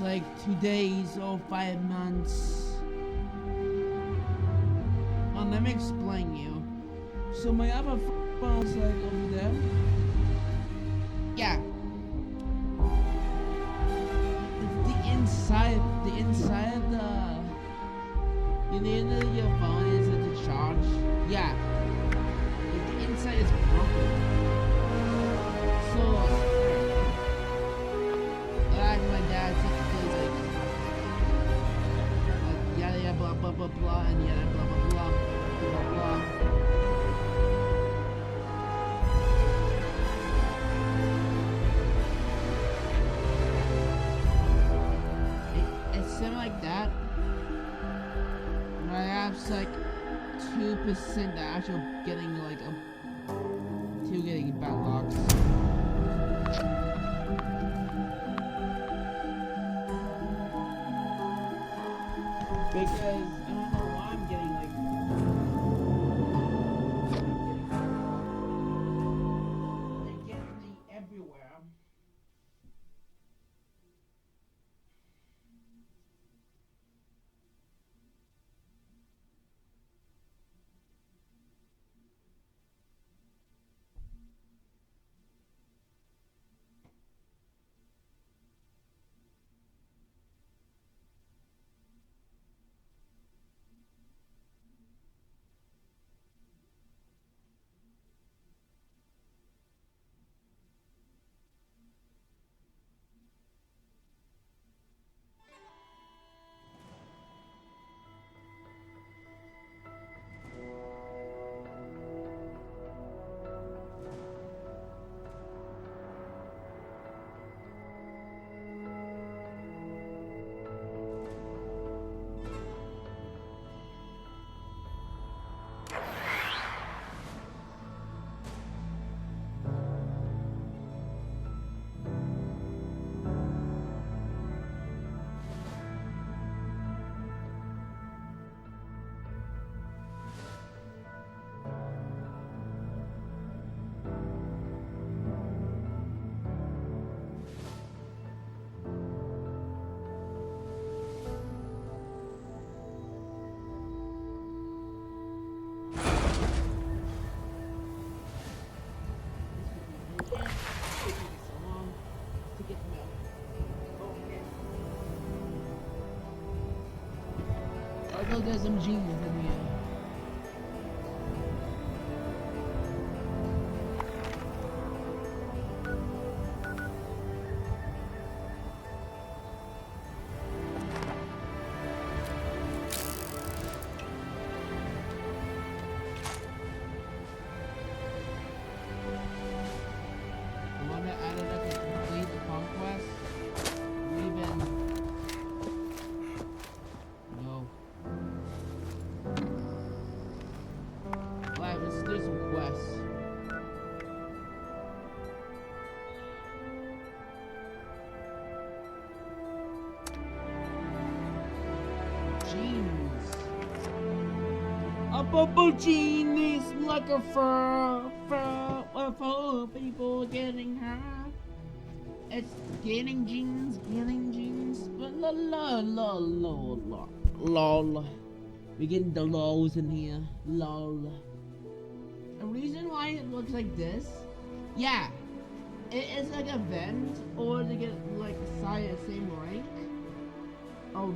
like 2 days or 5 months. Well, let me explain you. So my other phone's like over there. Yeah. The inside of you know your phone is at the charge. Yeah. The inside is broken. So like my dad said like yada yada blah blah blah blah and yada blah blah blah blah blah. It's something like that. My app's like 2% actual getting like getting bad locks. Because I don't know why I'm getting like they're getting me everywhere. Although there's some genius in here. The one that added up to complete the conquest? Even no. Alright, let's do some quests. Jeans. A bubble jean is like a fur for people getting high. It's getting jeans, but la la la la la lol. We're getting the lols in here, lol. The reason why it looks like this, yeah, it is like a vent or to get like the same rank, or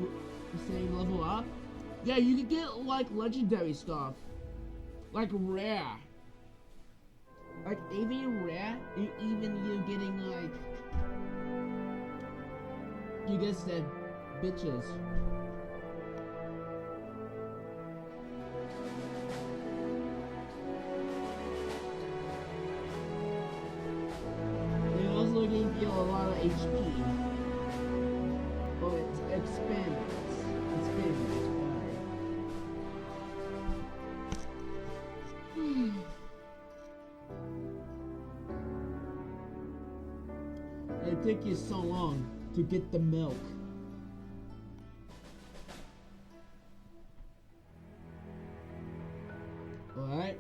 the same level up. Yeah, you could get like legendary stuff, like rare, like even rare. Even you're getting like, you get said bitches. They also give you a lot of HP. Oh, it expands. It took you so long to get the milk. Alright.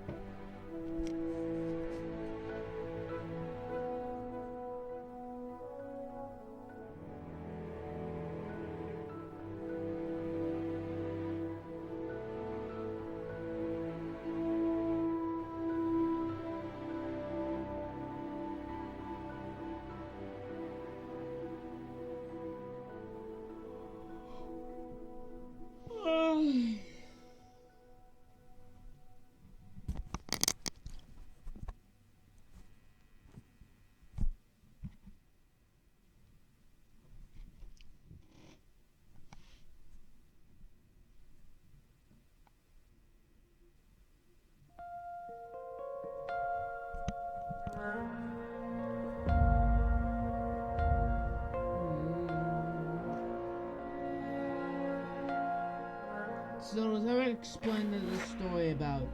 So let's have explain the story about.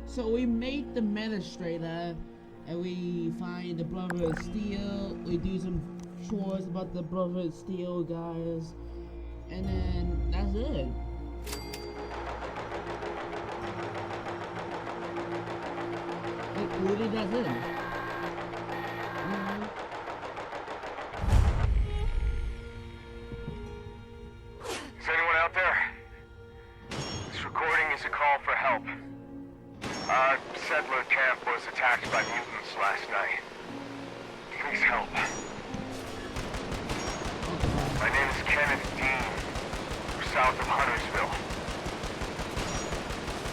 So we meet the administrator, and we find the Brother of Steel. We do some chores about the Brother of Steel guys, and then that's it. Like, literally, that's it. Is anyone out there? This recording is a call for help. Our settler camp was attacked by mutants last night. Please help. My name is Kenneth Dean. We're south of Huntersville.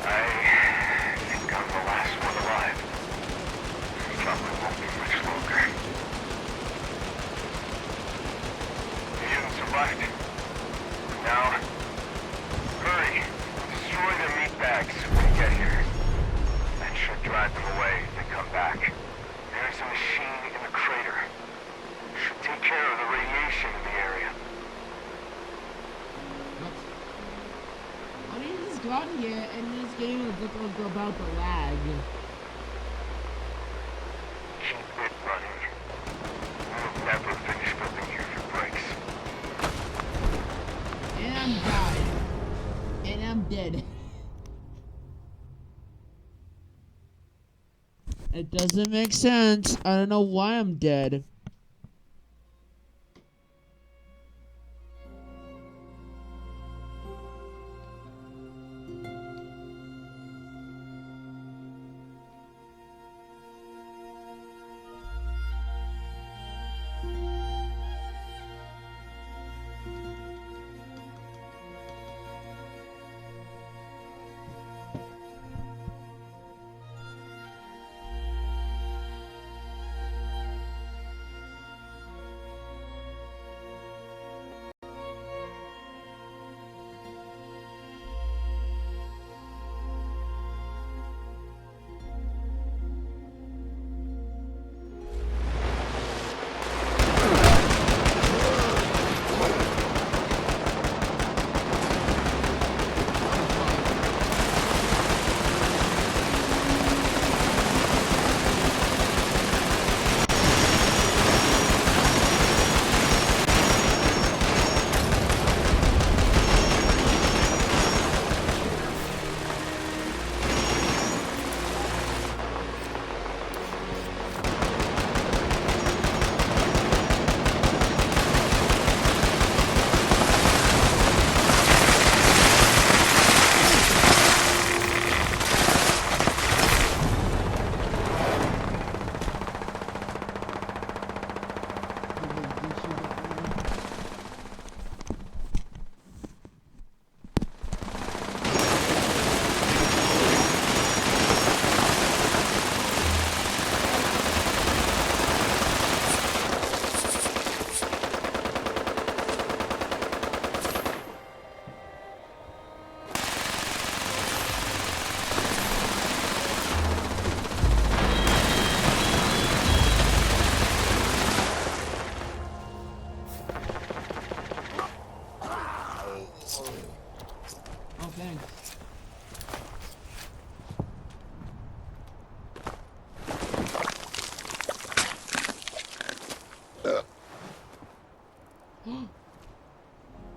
I think I'm the last one alive. Probably won't be much longer. The mutants are left. Now, hurry. Destroy their meat bags when you get here. That should drive them away if they come back. There's a machine in the crater. Should take care of the radiation in the area. I mean, just got here, and this game is looking about the lag. Keep it running. We'll never finish building here if it breaks. And I'm died. And I'm dead. It doesn't make sense. I don't know why I'm dead.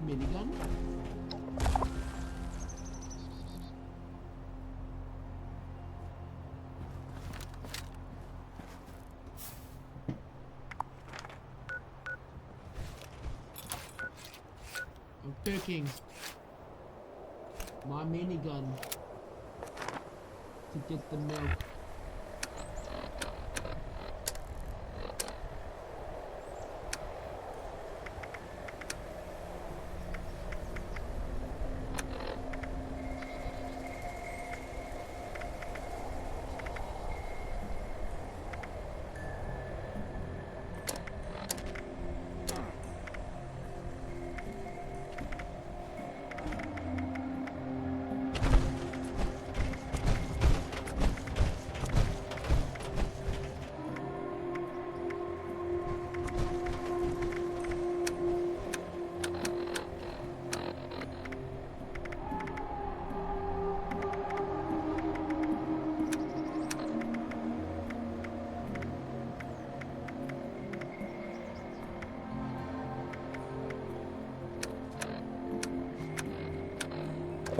Minigun? I'm cooking my minigun to get the milk.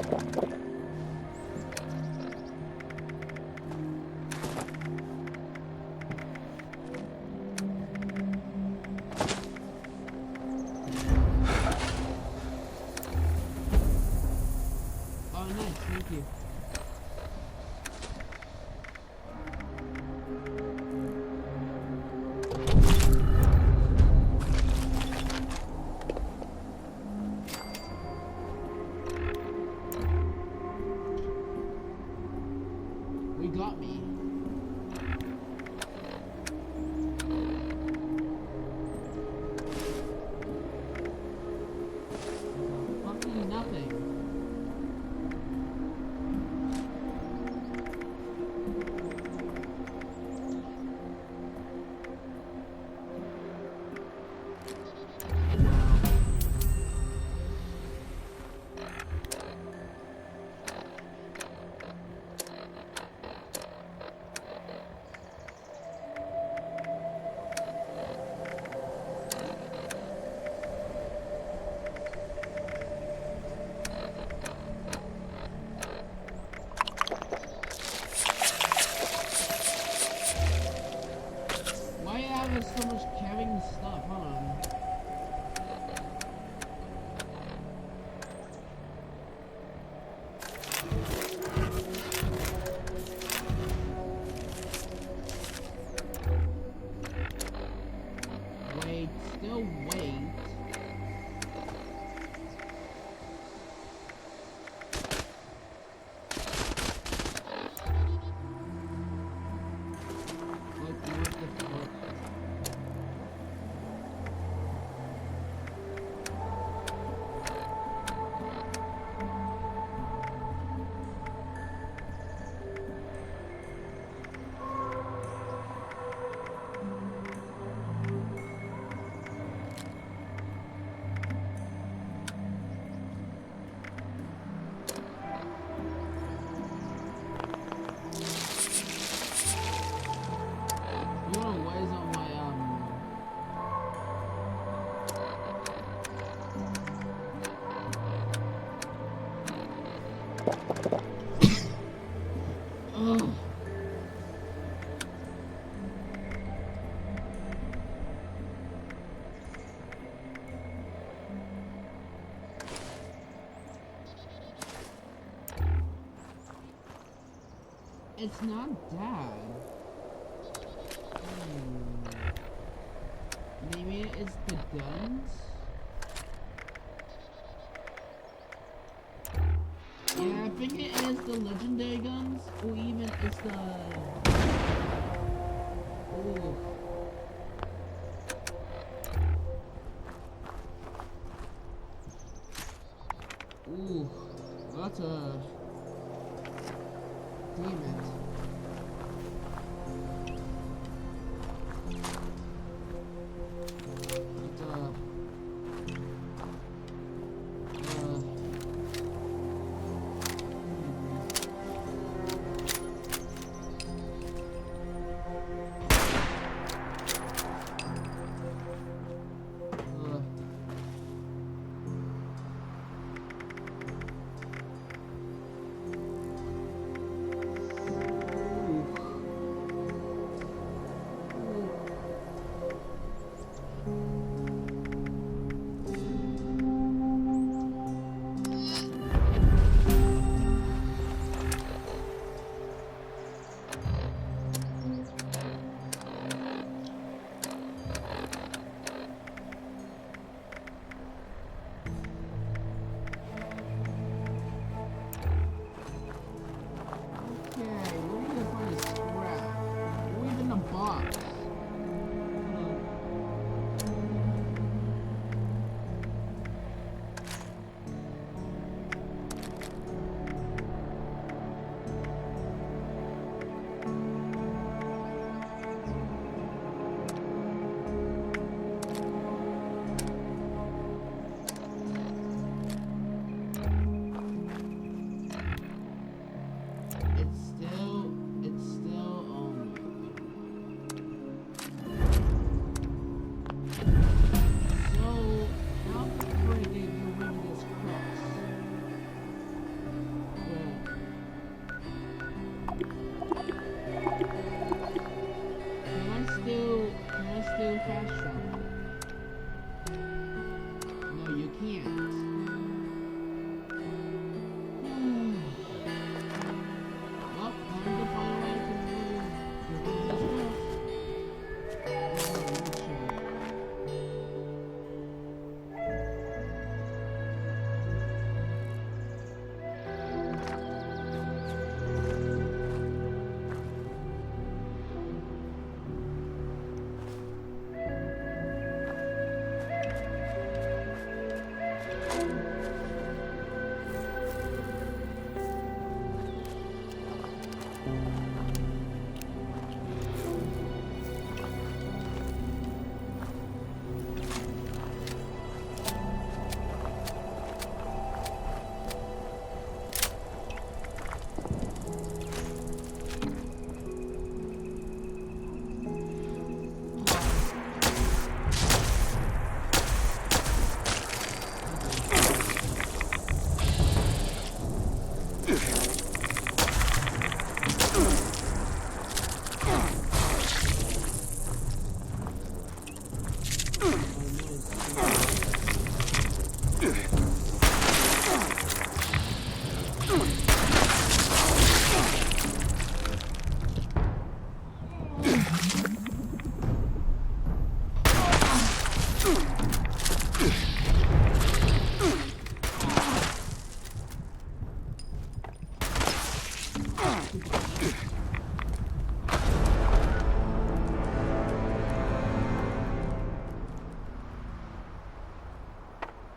Oh, nice, thank you. We got me. Fucking nothing. Why have so much carrying stuff? Hold on. Wait, still wait. What the fuck? You wanna ways on my Ugh. It's not that. Maybe it's the guns? Yeah, I think it is the legendary guns, or even it's the... Ooh. Ooh, that's a... Damn it.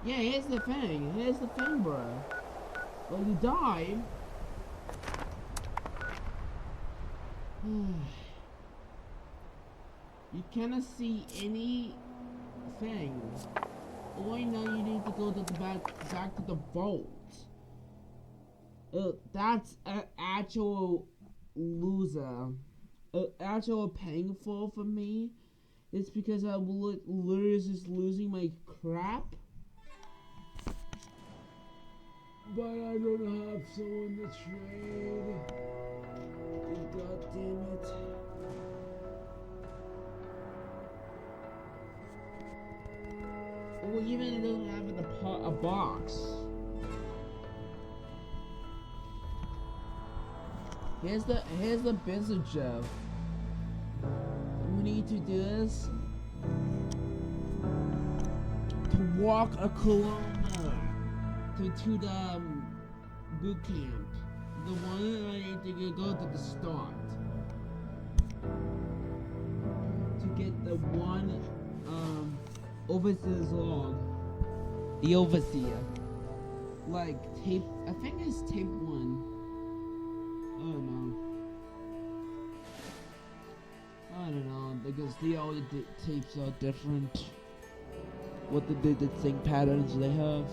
Yeah, here's the thing. Here's the thing, bro. When you die, you cannot see anything. All I know, you need to go to the back to the vault. That's an actual loser. Actual painful for me. It's because I'm literally just losing my crap. But I don't have someone to trade. God damn it. Well, even it doesn't have a box. Here's the business job. We need to do this to walk a kilometer to the boot camp. The one I need to go to the start to get the one overseer's log. The overseer. Like tape, I think it's tape 1. I don't know, because all the tapes are different. What the thing patterns they have.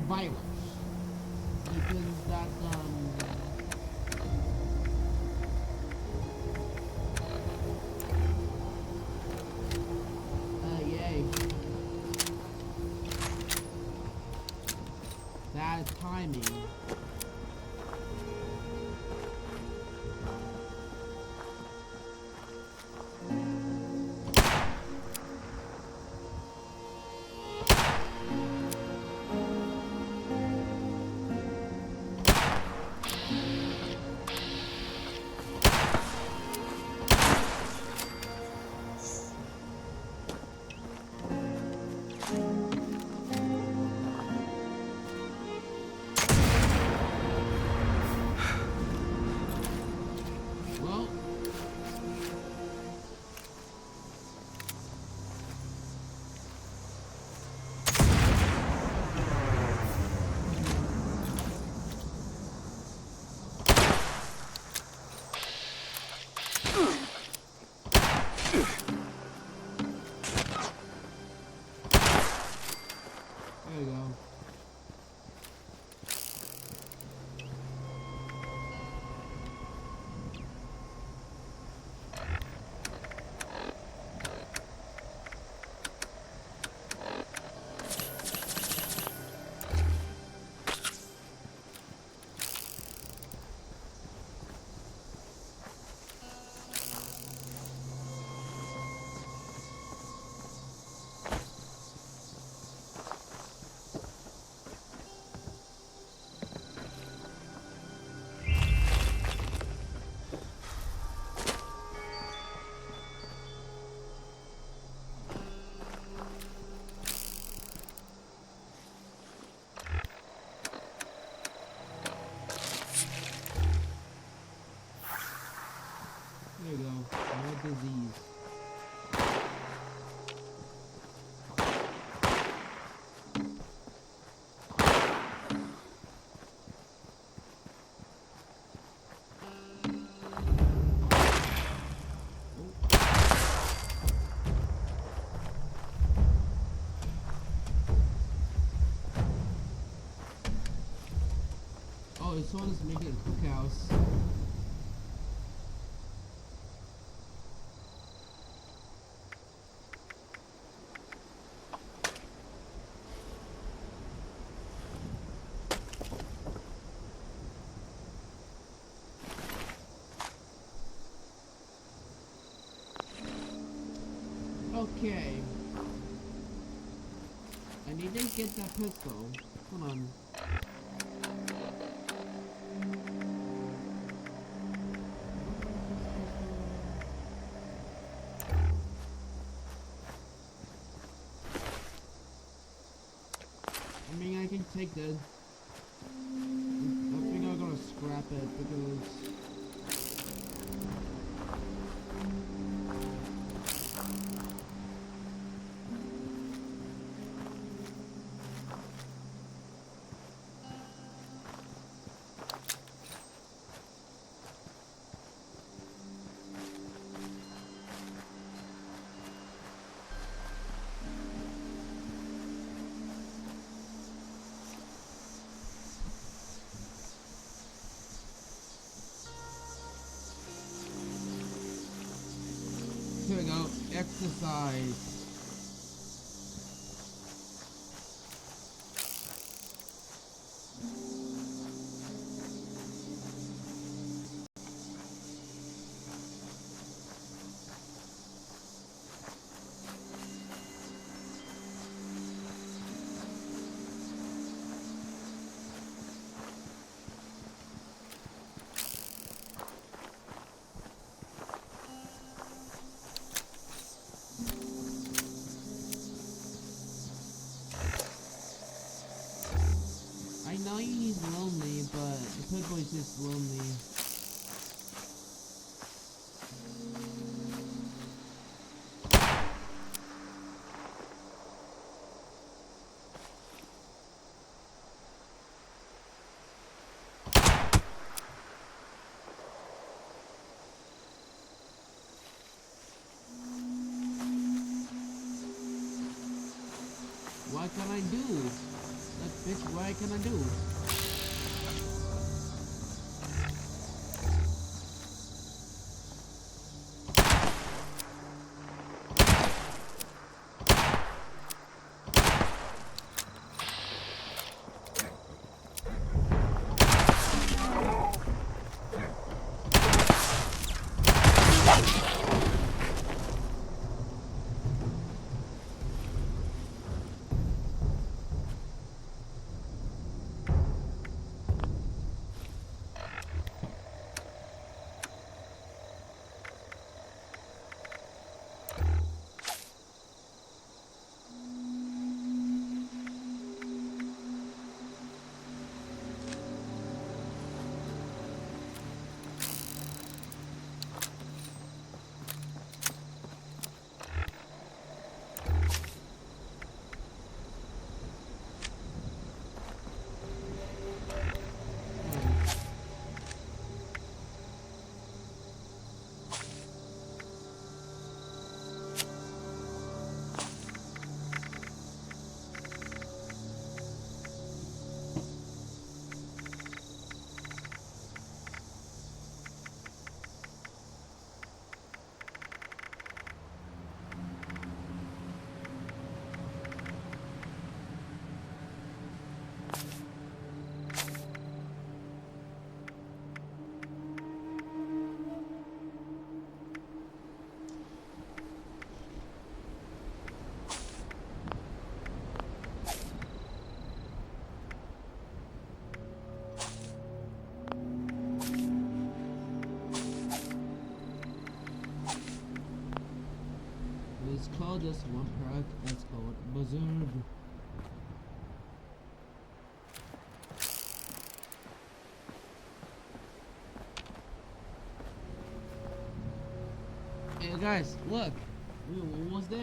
Virus because that yay, bad timing. There you go. No disease. Oh, someone's making a cookhouse. Okay. I need to get that pistol. Hold on. I mean, I can take this. I think I'm gonna scrap it because... Here we go. Exercise. I know he's lonely, but the pit boy's just lonely. What can I do? That bitch, what can I do? Let's call this one perk. Let's call it Buzzard. Hey guys, look, we're almost there.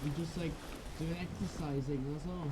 We're just like doing exercising, that's all.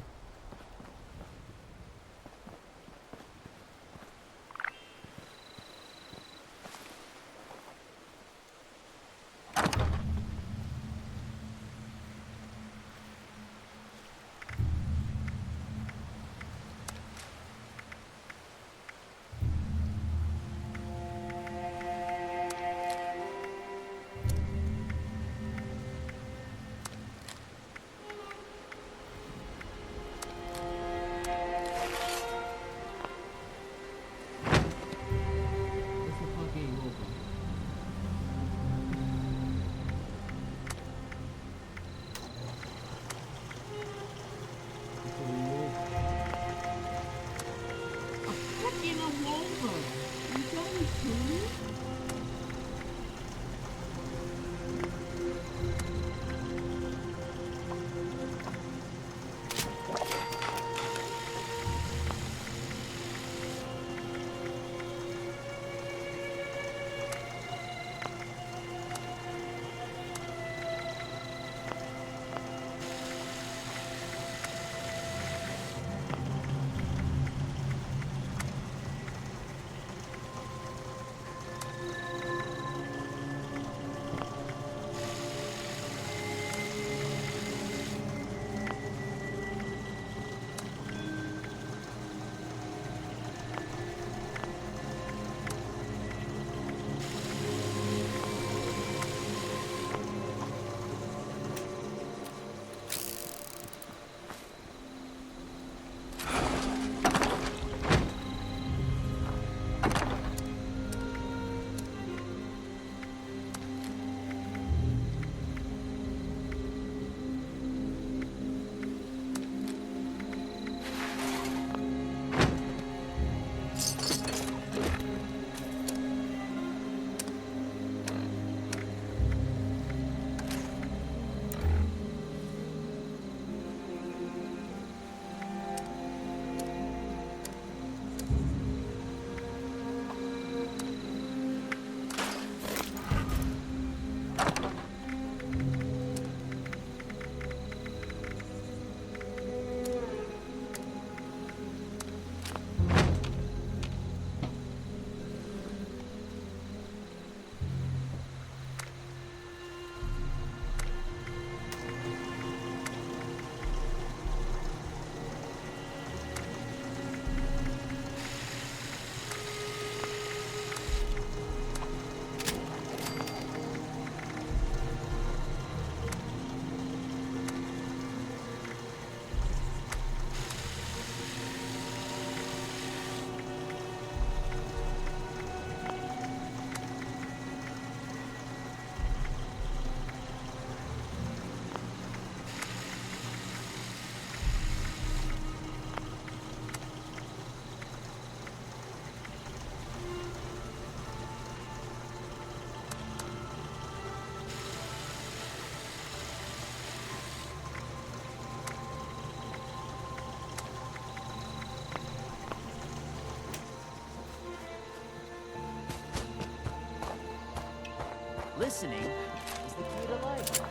Listening is the key to life.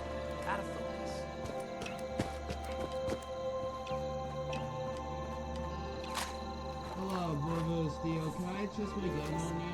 Gotta focus. Hello, Bravo Steel. Can I just my gun on you?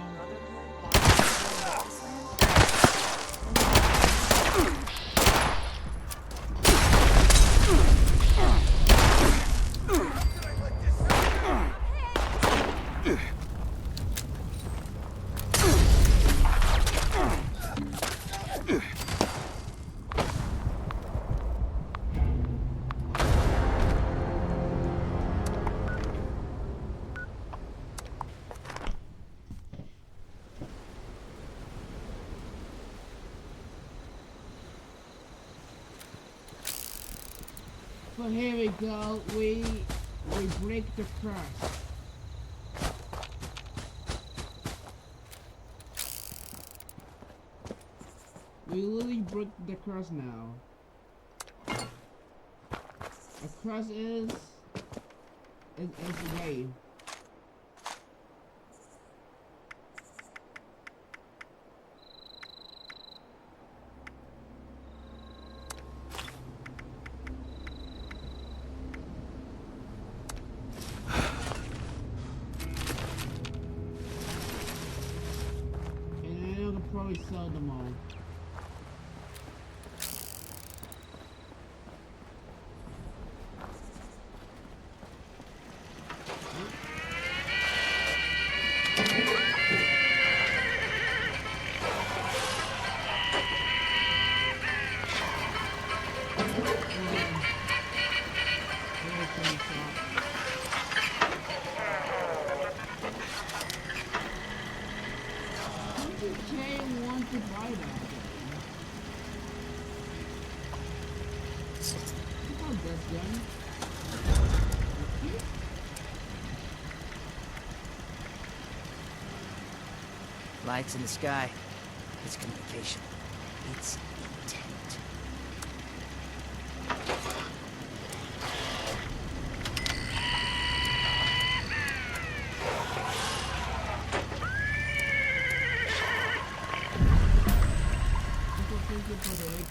But here we go, we break the crust. We literally broke the crust now. A crust is way. Probably sell them all. Want to buy that game? How that's done? Lights in the sky. It's communication. It's intent.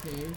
Okay.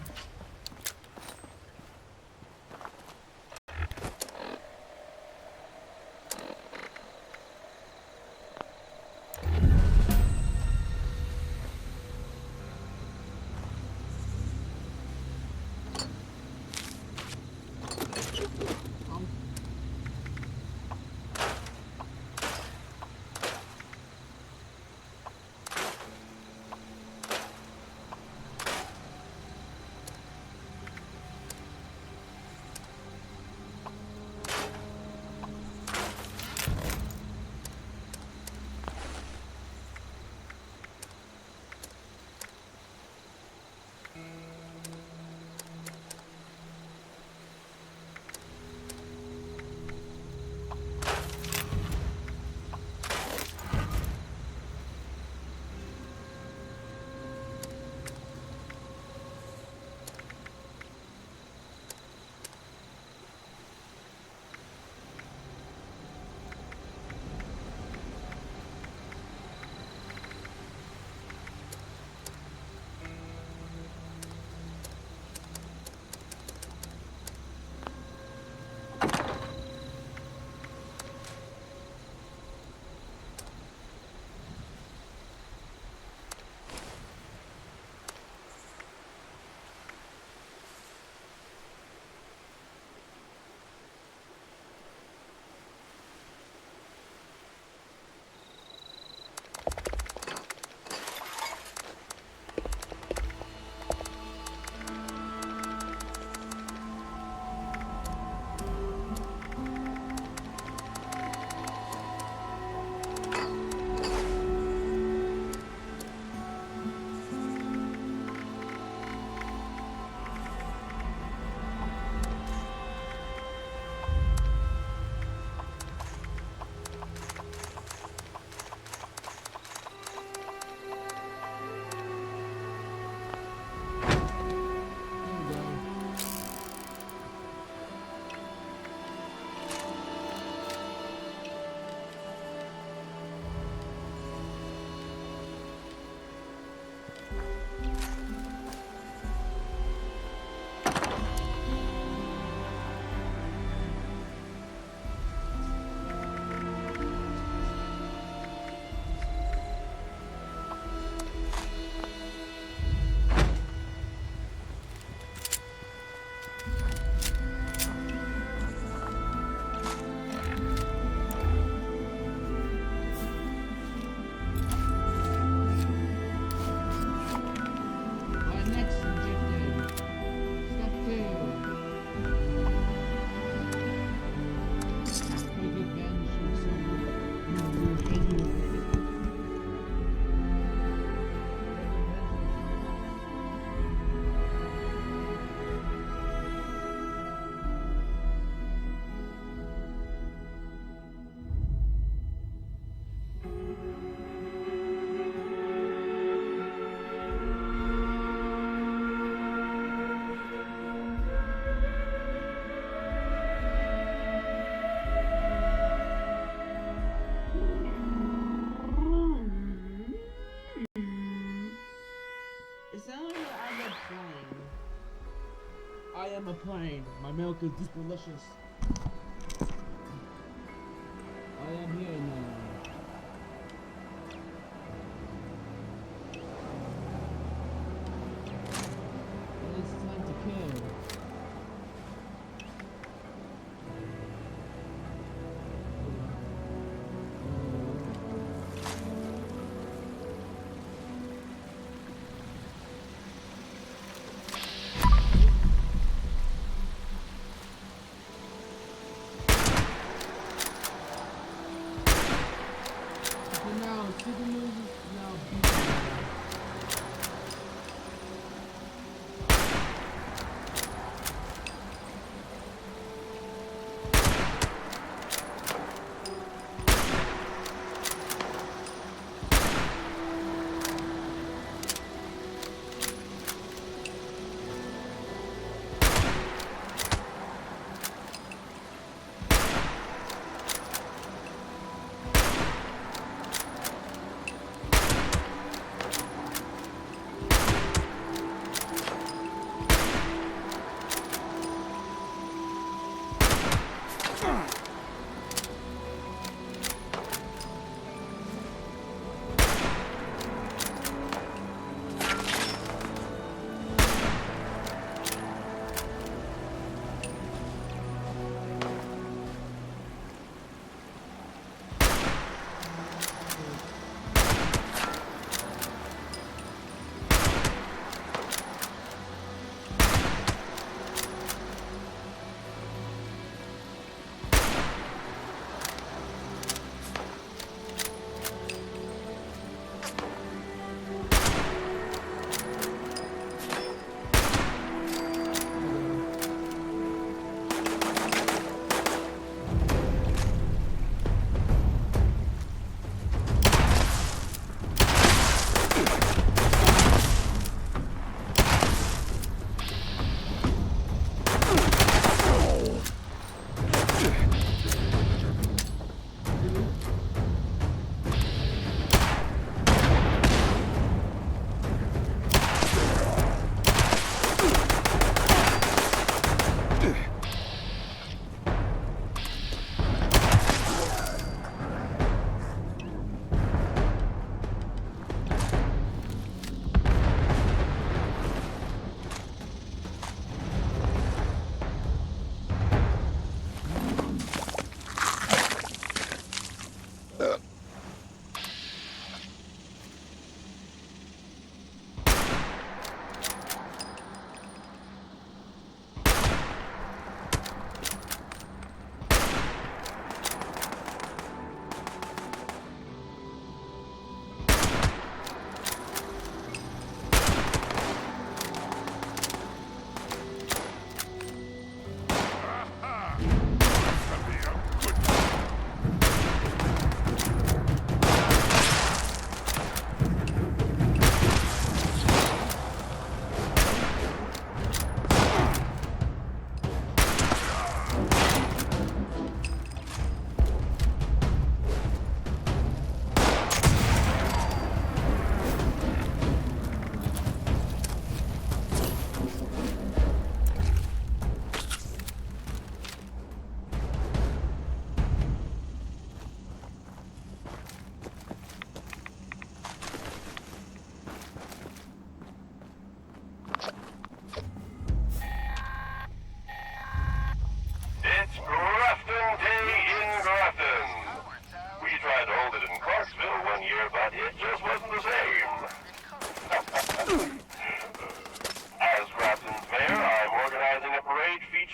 a plane. My milk is just delicious. I am here now. It's time to kill.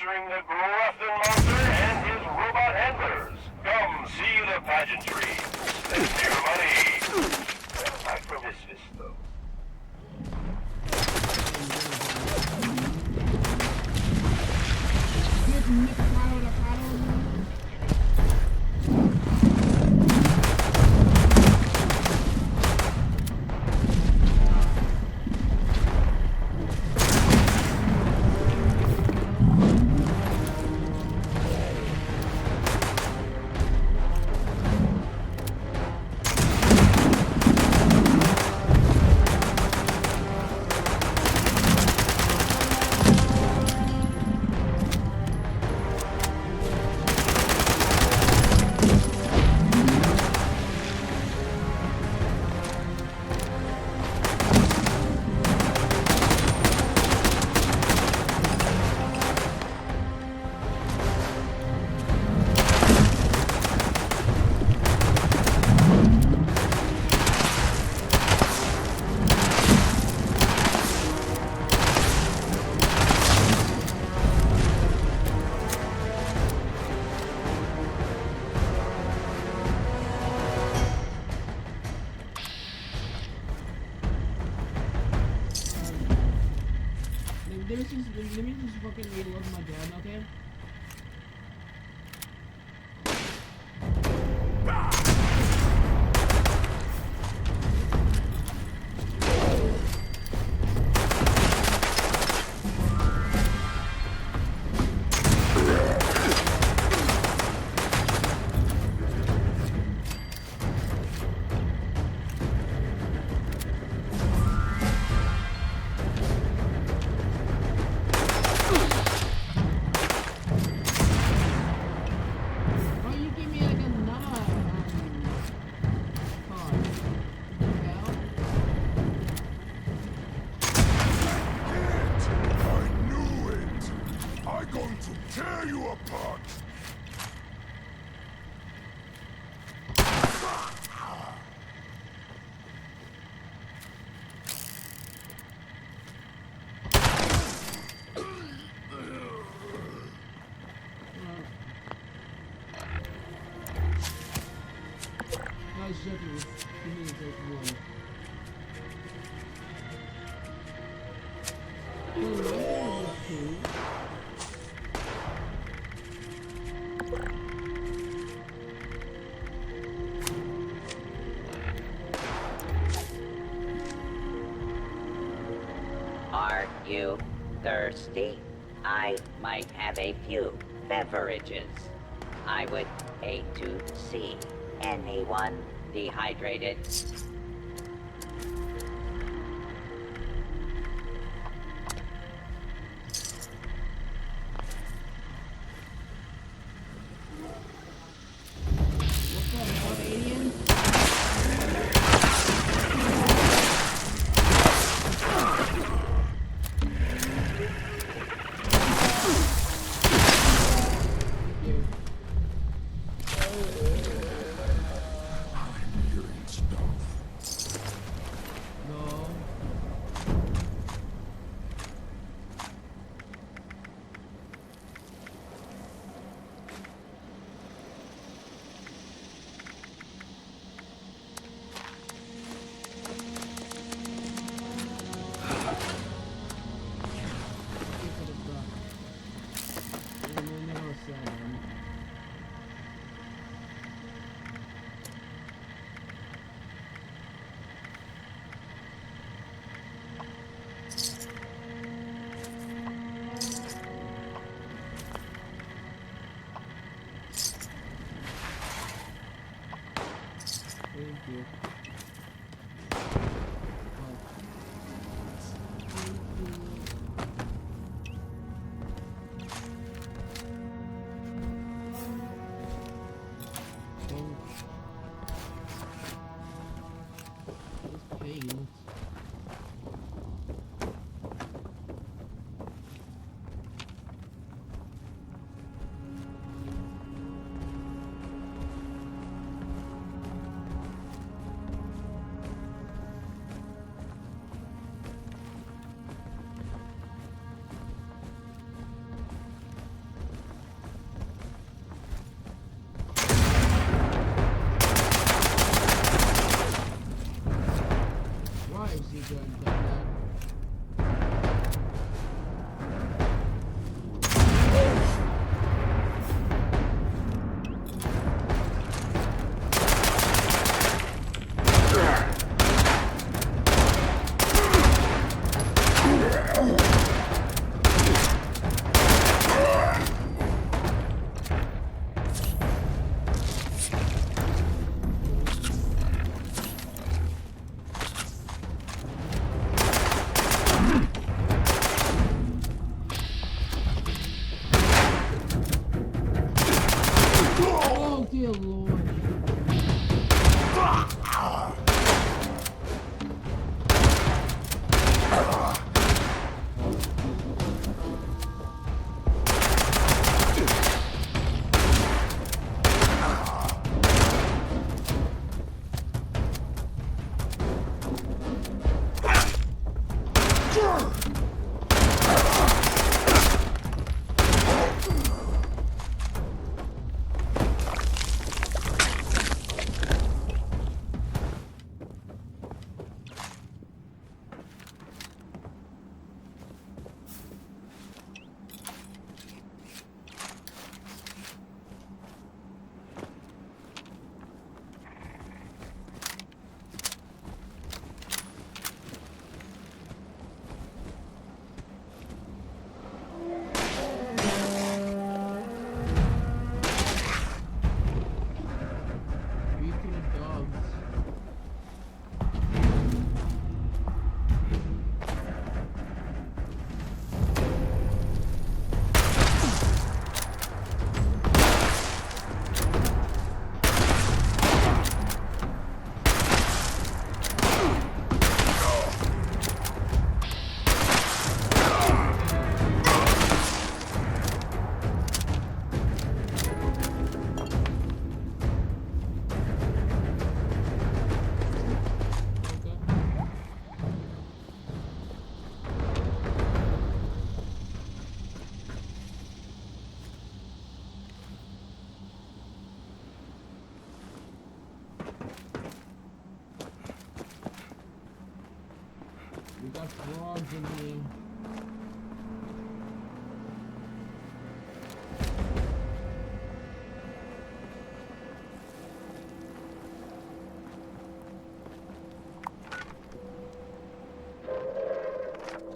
featuring the Grafton Monster and his robot handlers. Come see the pageantry. Spend your money. Not from his fist, though. let me just fucking reload my gun, okay? Tear you apart! I was joking with you take one. Are you thirsty? I might have a few beverages. I would hate to see anyone dehydrated. What the hell, alien? Thank you. Pain. Why is he doing that? We got frogs in here.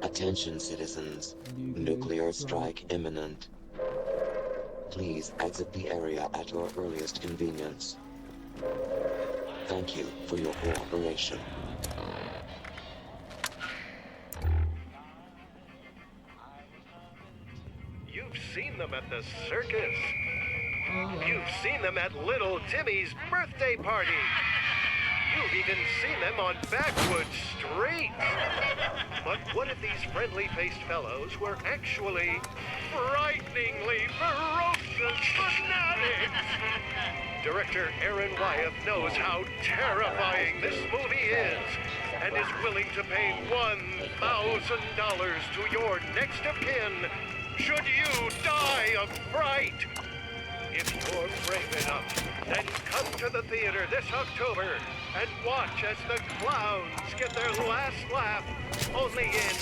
Attention citizens, nuclear strike imminent. Please exit the area at your earliest convenience. Thank you for your cooperation. You've seen them at the circus. You've seen them at Little Timmy's birthday party. You've even seen them on backwoods streets. But what if these friendly-faced fellows were actually frighteningly ferocious fanatics? Director Aaron Wyeth knows how terrifying this movie is and is willing to pay $1,000 to your next of kin should you die of fright. If you're brave enough, then come to the theater this October and watch as the clowns get their last laugh only in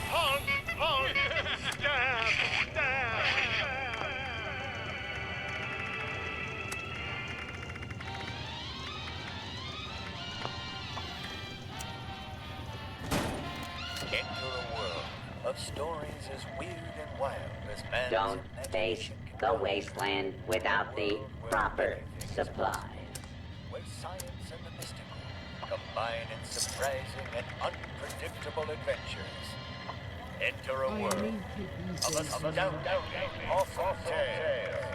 honk, honk, stab, stab. Enter a world of stories as weird and wild as man's Don't face imagination can the go. wasteland without the proper supplies. Where science and the mystical combine in surprising and unpredictable adventures. Enter a world of astounding awful tales.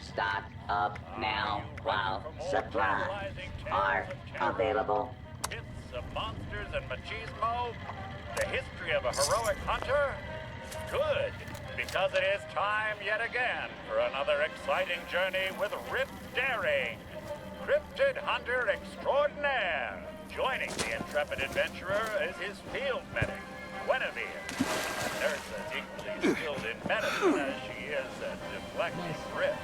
Stock up now while supplies are available. Myths of monsters and machismo? The history of a heroic hunter? Good, because it is time yet again for another exciting journey with Rip Daring, cryptid hunter extraordinaire. Joining the intrepid adventurer is his field medic, Guinevere, a nurse as equally skilled in medicine as she is at deflecting Rip.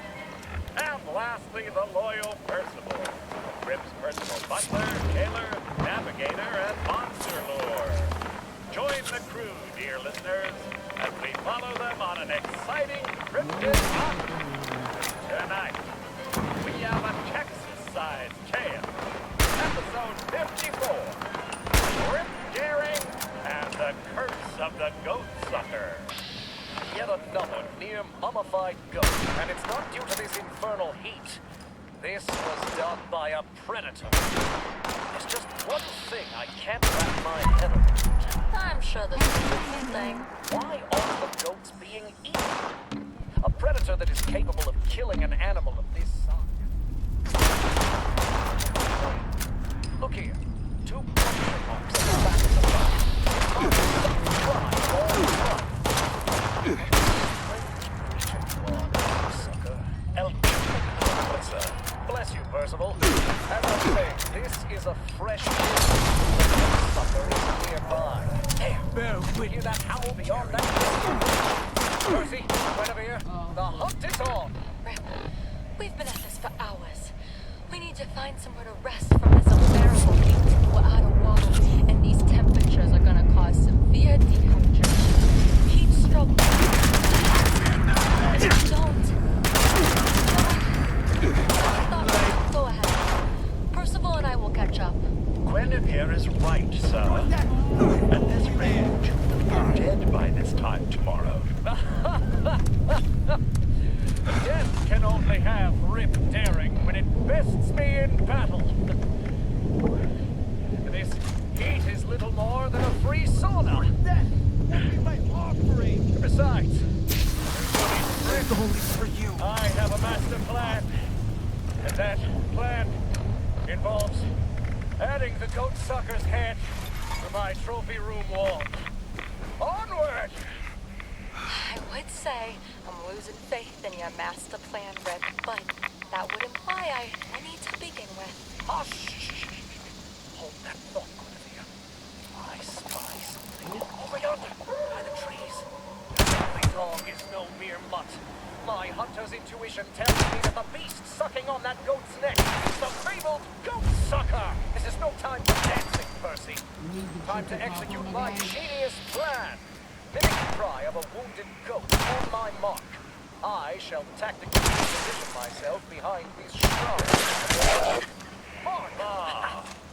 And lastly, the loyal Percival, Rip's personal butler, jailer, navigator, and monster lore. Join the crew, dear listeners, as we follow them on an exciting cryptid hunt. Tonight, we have a Texas-sized tale. Episode 54, Rip Daring and the Curse of the Goat Sucker. Yet another near mummified goat, and it's not due to this infernal heat. This was done by a predator. There's just one thing I can't wrap my head around. I'm sure this is the thing. Why are the goats being eaten? A predator that is capable of killing an animal of this size. Look here. Two puncture marks at the back of the body. Sucker. Bless you, Percival. As I say, this is a fresh kill. The sucker is nearby. Hey, Bear, we hear that howl beyond that distance. Percy, Guinevere, the hunt is on. Rip, we've been at this for hours. We need to find somewhere to rest from this unbearable heat. We're out of water, and these temperatures are gonna cause severe dehydration. Heat stroke. Don't. Go ahead. Percival and I will catch up. Guinevere is right, sir. At this rate, you're dead by this time tomorrow. Death can only have Rip Daring when it bests me in battle. This heat is little more than a free sauna. That would be my offering. Besides, there's only for you. I have a master plan. And that plan involves adding the goat sucker's head to my trophy room wall. Onward! I would say I'm losing faith in your master plan, Rip, but that would imply I need to begin with. Hush! Hold that thought, Guinevere. I spy something over yonder, by the trees. The dog is no mere mutt. My hunter's intuition tells me that the beast sucking on that goat's neck is the fabled goat Time to execute my genius plan. Mimic the cry of a wounded goat on my mark. I shall tactically position myself behind these shrubs. Mark!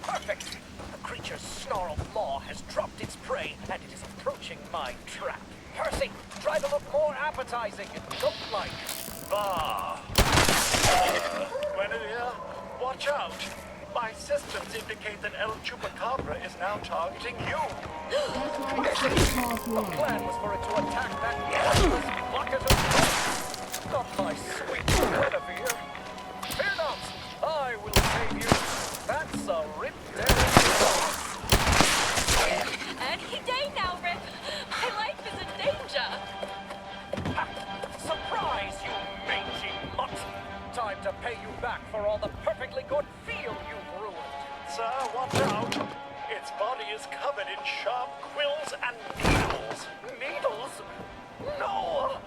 Perfect! The creature's snarled maw has dropped its prey, and it is approaching my trap. Percy, try to look more appetizing and goat-like. Bah! Guinevere, watch out! My systems indicate that El Chupacabra is now targeting you. The plan was for it to attack that worthless bucket of goat. Not my sweet Guinevere. Fear not, I will save you. That's a Rip Derrick. Any day now, Rip. My life is in danger. Surprise, you mangy mutt! Time to pay you back for all the perfectly good feel you've ruined. Sir, watch out! Its body is covered in sharp quills and needles. Needles? No!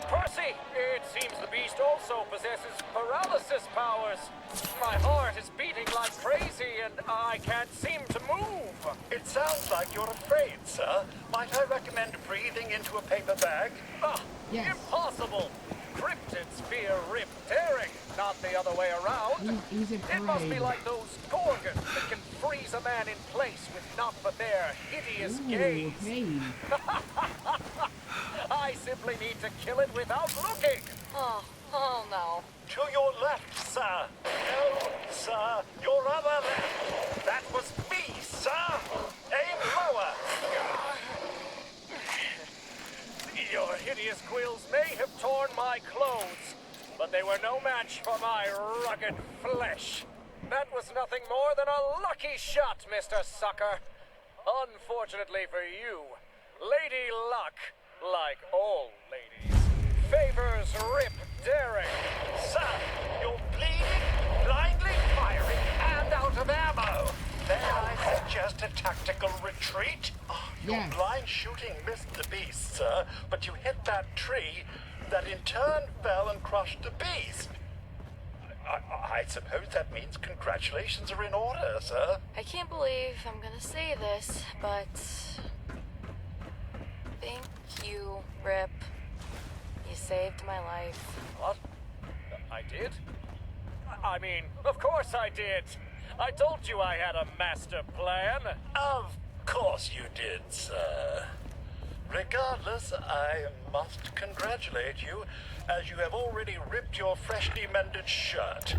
Percy, it seems the beast also possesses paralysis powers. My heart is beating like crazy and I can't seem to move. It sounds like you're afraid, sir. Might I recommend breathing into a paper bag? Yes. Impossible! Cryptids fear Rip Daring, not the other way around. He's It must be afraid. like those gorgons that can freeze a man in place with not but their hideous Ooh, gaze. okay. I simply need to kill it without looking. Oh no. To your left, sir. No, sir. Your other left. That was me, sir. Aim lower. Your hideous quills may have torn my clothes, but they were no match for my rugged flesh. That was nothing more than a lucky shot, Mr. Sucker. Unfortunately for you, Lady Luck, like all ladies, favors Rip Daring. Sir, you're bleeding, blindly firing, and out of ammo. May I suggest a tactical retreat? Oh, your Yes. blind shooting missed the beast, sir, but you hit that tree that in turn fell and crushed the beast. I suppose that means congratulations are in order, sir. I can't believe I'm gonna say this, but thank you, Rip. You saved my life. What? I did? I mean, of course I did. I told you I had a master plan. Of course you did, sir. Regardless, I must congratulate you, as you have already ripped your freshly mended shirt.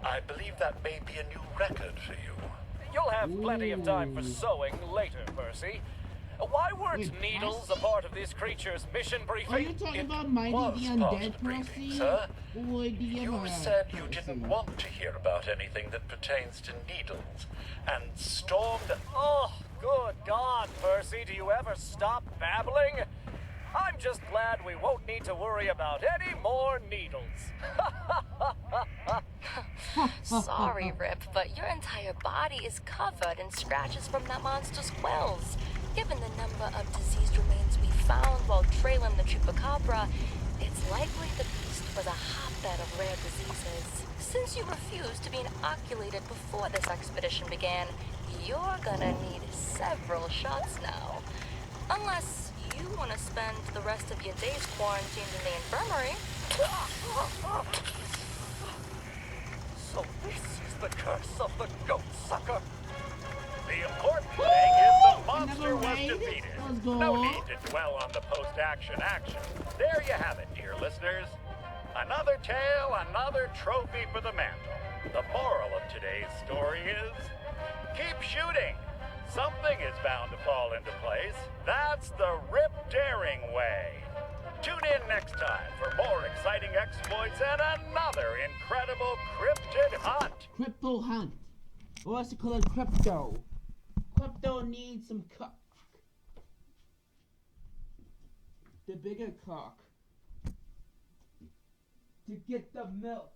I believe that may be a new record for you. You'll have plenty of time for sewing later, Percy. Why weren't Wait, needles what? a part of this creature's mission briefing? Are you talking It about Mighty was the part of Undead the briefing, Percy? sir. Or the You other said you Percy? didn't want to hear about anything that pertains to needles, and stormed. Oh, good God, Percy, do you ever stop babbling? I'm just glad we won't need to worry about any more needles. Sorry, Rip, but your entire body is covered in scratches from that monster's quills. Given the number of diseased remains we found while trailing the Chupacabra, it's likely the beast was a hotbed of rare diseases. Since you refused to be inoculated before this expedition began, you're gonna need several shots now. Unless you want to spend the rest of your days quarantined in the infirmary. So this is the curse of the goat sucker. The important thing is the monster Another was raid? defeated. Let's go. No need to dwell on the post-action action. There you have it, dear listeners. Another tale, another trophy for the mantle. The moral of today's story is, keep shooting. Something is bound to fall into place. That's the Rip Daring way. Tune in next time for more exciting exploits and another incredible cryptid hunt. Crypto hunt. Or what's it called? Crypto. Crypto needs some cock. The bigger cock. To get the milk.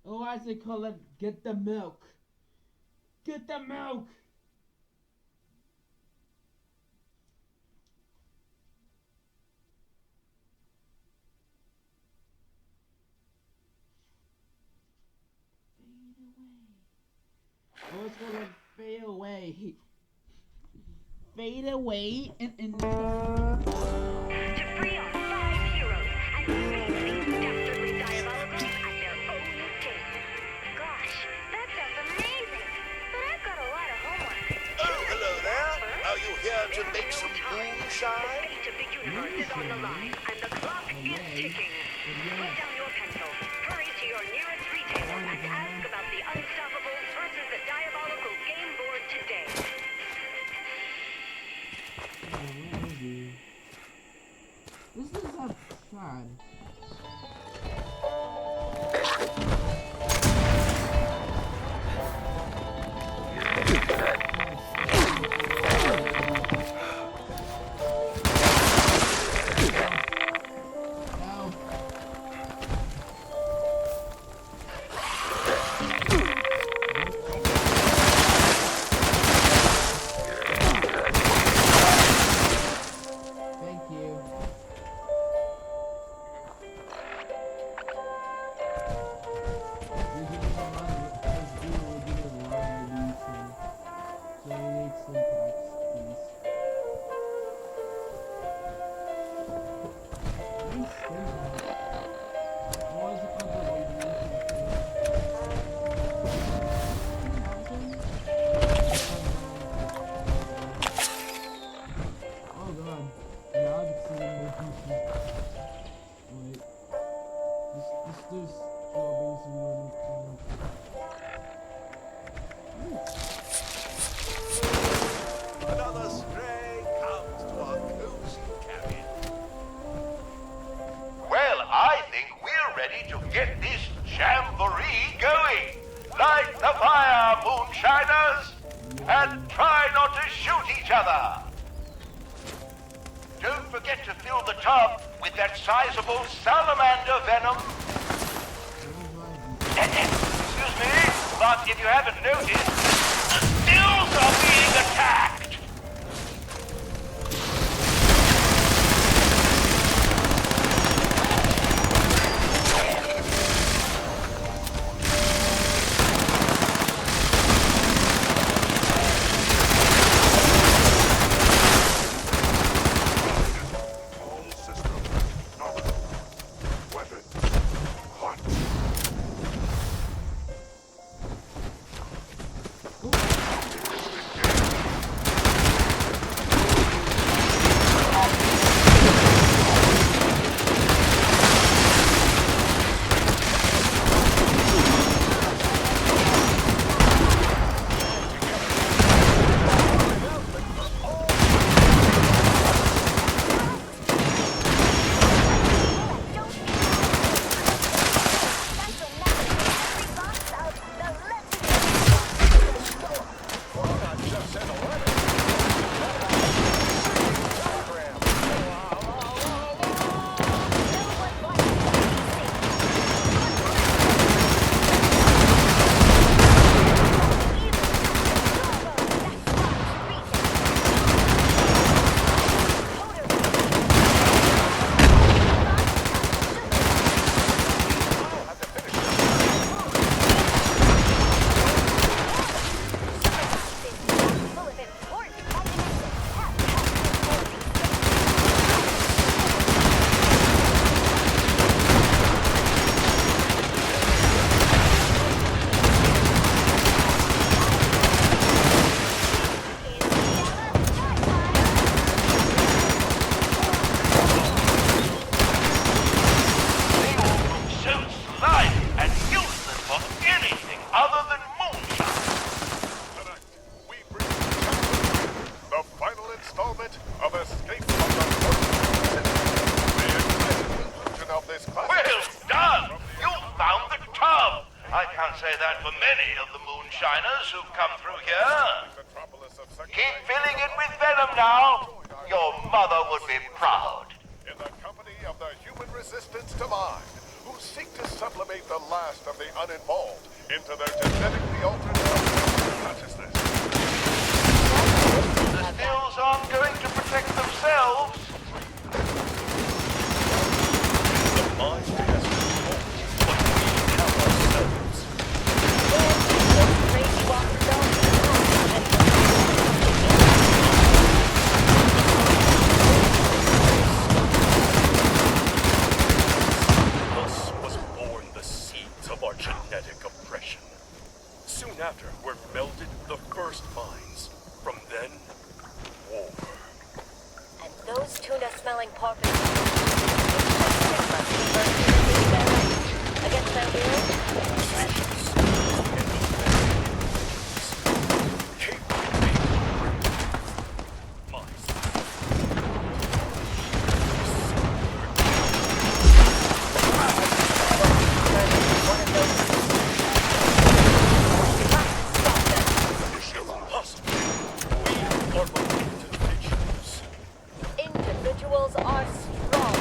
Or as they call it, get the milk. Get the milk! Oh, it's gonna fade away. Fade away and To free our 5 heroes and bring these dastardly diabolicals at their own pace. Gosh, that sounds amazing. But I've got a lot of homework. Oh, hello there. Are you here to make some The moonshine? fate of the universe is on the line, and the clock is ticking. Put down your pencil, hurry to your nearest retailer, and ask about the Unstoppables versus the Diabolical game board today. this is a sad. No. Thank you. Oh god. Now I can see more people. Wait. Let's do strawberries and lemon. Another stray comes to our cozy cabin. Well, I think we're ready to get this jamboree going. Light the fire, moonshiners, and try not to shoot each other. Don't forget to fill the tub with that sizable salamander venom. Excuse me, but if you haven't noticed, the stills are being attacked. All systems nominal. Weapon hot. say that for many of the moonshiners who've come through here. Keep filling it with venom now. Your mother would be proud. In the company of the human resistance to mine, who seek to sublimate the last of the uninvolved into their genetically altered consciousness. The stills aren't going to protect themselves. The mind has what we have ourselves. Crazy walker, smelling porpoise. Against their will? Individuals are strong.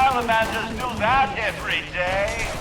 Salamanders do that every day.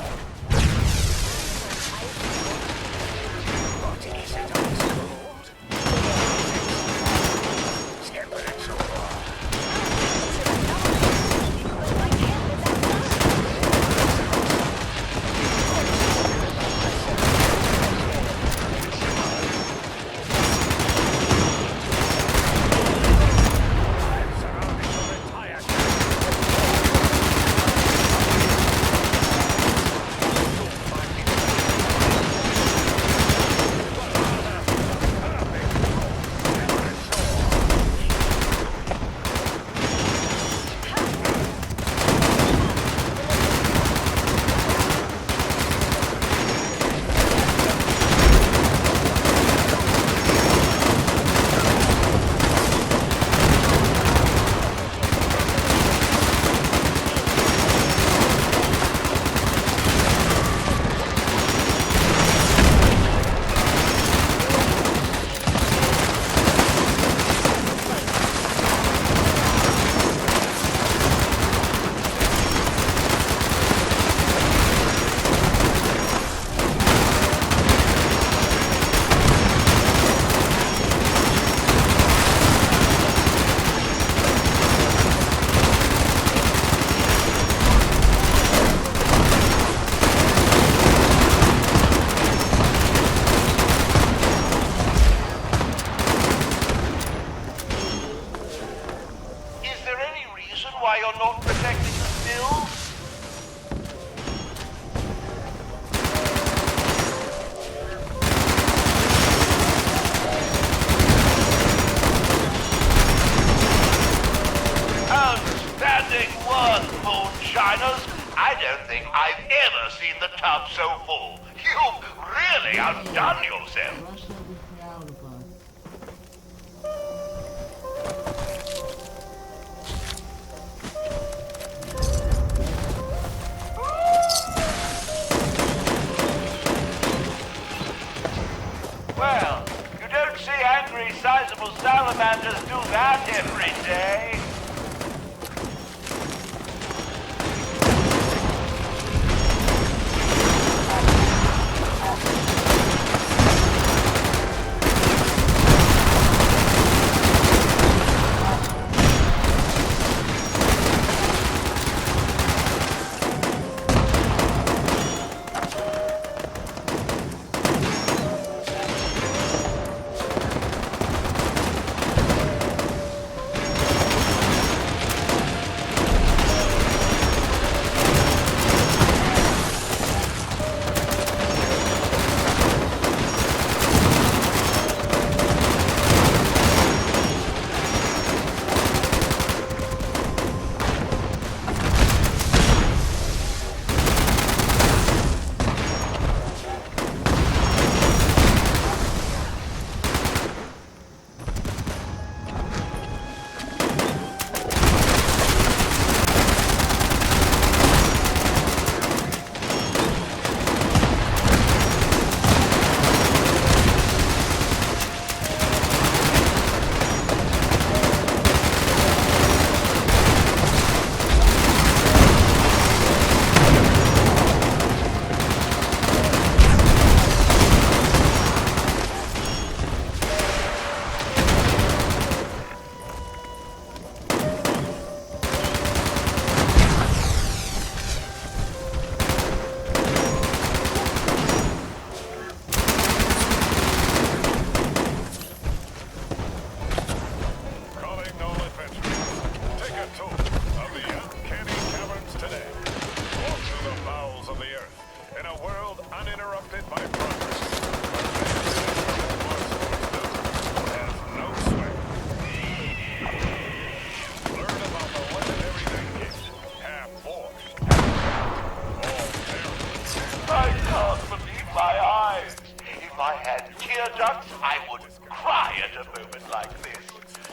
If I had tear ducts, I would cry at a moment like this.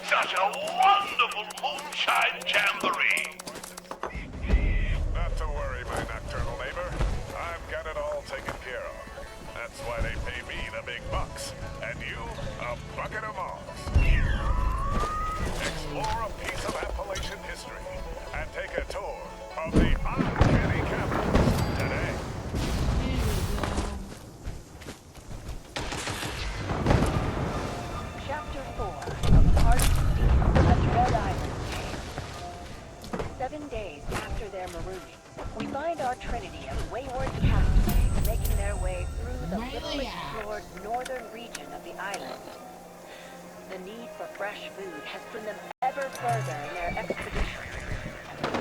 Such a wonderful moonshine jamboree. Not to worry, my nocturnal neighbor. I've got it all taken care of. That's why they pay me the big bucks, and you a bucket of moss. Explore a piece of Appalachian history and take a tour of the uncanny caverns today. Chapter 4 of Part 16, A Dread Island Tale. 7 days after their marooning, we find our trinity of wayward castaways making their way through the little explored northern region of the island. The need for fresh food has driven them ever further in their expedition.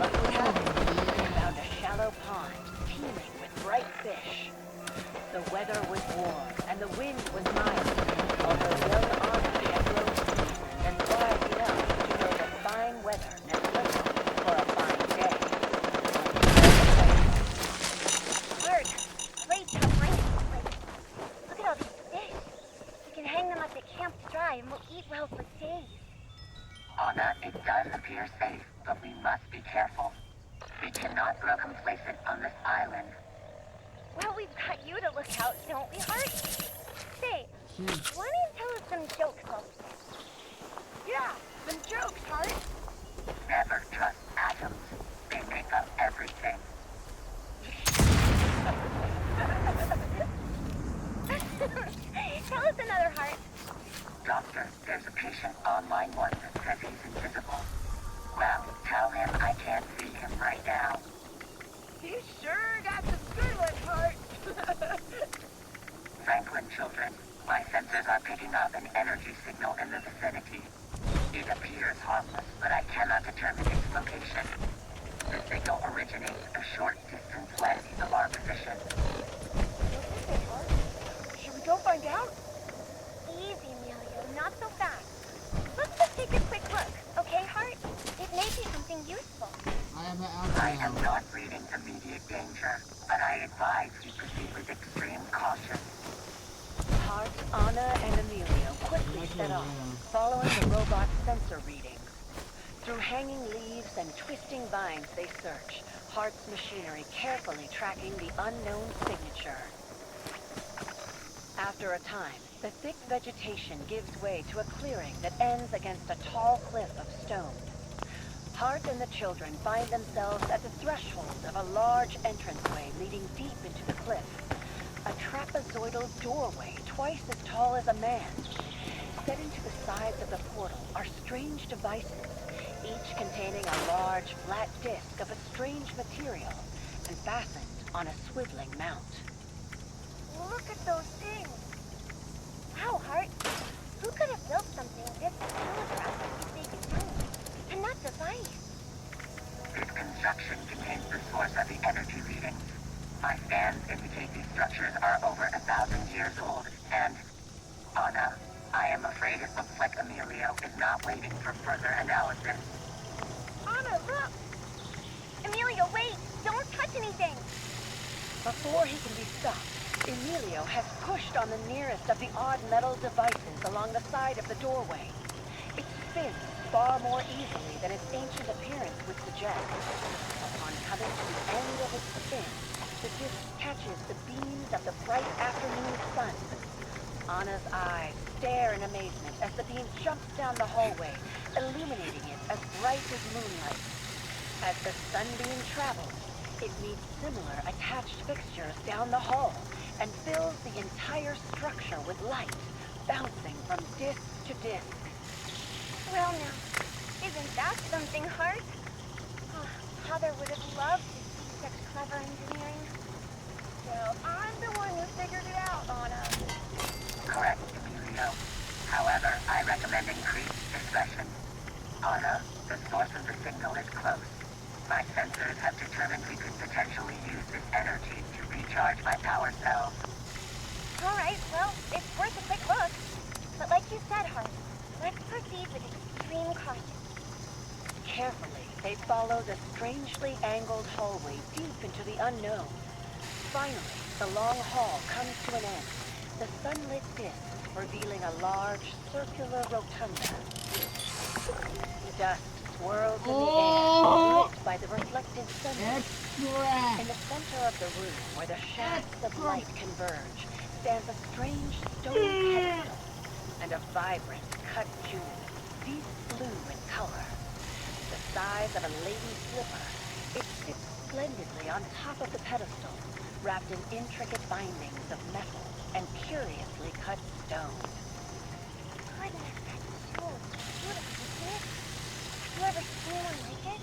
Luckily, they found a shallow pond teeming with bright fish. The weather was warm and the wind was mild, although young Anna had grown seasoned and wise enough to know that fine weather meant little for a fine day. Bird, great to find it. Look at all these fish. We can hang them up at camp to dry and we'll eat well for days. Anna, it does appear safe, but we must be careful. We cannot grow complacent on this island. Well, we've got you to look out, don't we, Hart? Say, why don't you tell us some jokes all the time? Yeah, some jokes, Hart. Never trust atoms. They make up everything. Tell us another, Hart. Doctor, there's a patient on line 1 that says he's invisible. Well, tell him I can't see him right now. You sure got some good ones, Hart. Franklin, children, my sensors are picking up an energy signal in the vicinity. It appears harmless, but I cannot determine its location. The signal originates a short distance west of our position. Should we go find out? Easy, Emilio. Not so fast. Let's just take a quick look, okay, Hart? It may be something useful. I am not reading immediate danger, but I advise you proceed with extreme caution. Hart, Anna, and Emilio quickly set off, following the robot's sensor readings. Through hanging leaves and twisting vines they search, Hart's machinery carefully tracking the unknown signature. After a time, the thick vegetation gives way to a clearing that ends against a tall cliff of stone. Hart and the children find themselves at the threshold of a large entranceway leading deep into the cliff. A trapezoidal doorway twice as tall as a man. Set into the sides of the portal are strange devices, each containing a large, flat disc of a strange material and fastened on a swiveling mount. Look at those things. Wow, Hart. Who could have built something this telegraph big and tiny? And that device. This construction contains the source of the energy readings. My scans indicate these structures are over 1,000 years old, and... Anna, I am afraid it looks like Emilio is not waiting for further analysis. Anna, look! Emilio, wait! Don't touch anything! Before he can be stopped, Emilio has pushed on the nearest of the odd metal devices along the side of the doorway. It spins far more easily than its ancient appearance would suggest. Upon coming to the end of its spin, the disc catches the beams of the bright afternoon sun. Anna's eyes stare in amazement as the beam jumps down the hallway, illuminating it as bright as moonlight. As the sunbeam travels, it meets similar attached fixtures down the hall and fills the entire structure with light, bouncing from disc to disc. Well now, isn't that something, Hart? Oh, Father would have loved to see such clever engineering. Well, I'm the one who figured it out, Anna. Correct, Emilio. However, I recommend increased discretion. Anna, the source of the signal is close. My sensors have determined we could potentially use this energy to recharge my power cells. All right, well, it's worth a quick look. But like you said, Hart, let's proceed with extreme caution. Carefully, they follow the strangely angled hallway deep into the unknown. Finally, the long hall comes to an end. The sunlit disc revealing a large circular rotunda. Dust swirls in the air, lit by the reflected sunlight. In the center of the room, where the shafts of light converge, stands a strange stone pedestal and a vibrant cut jewel, deep blue in color. The size of a lady's slipper, it sits splendidly on top of the pedestal, wrapped in intricate bindings of metal and curiously cut stone. Goodness, that's so beautiful, isn't it? Have you ever seen one like it?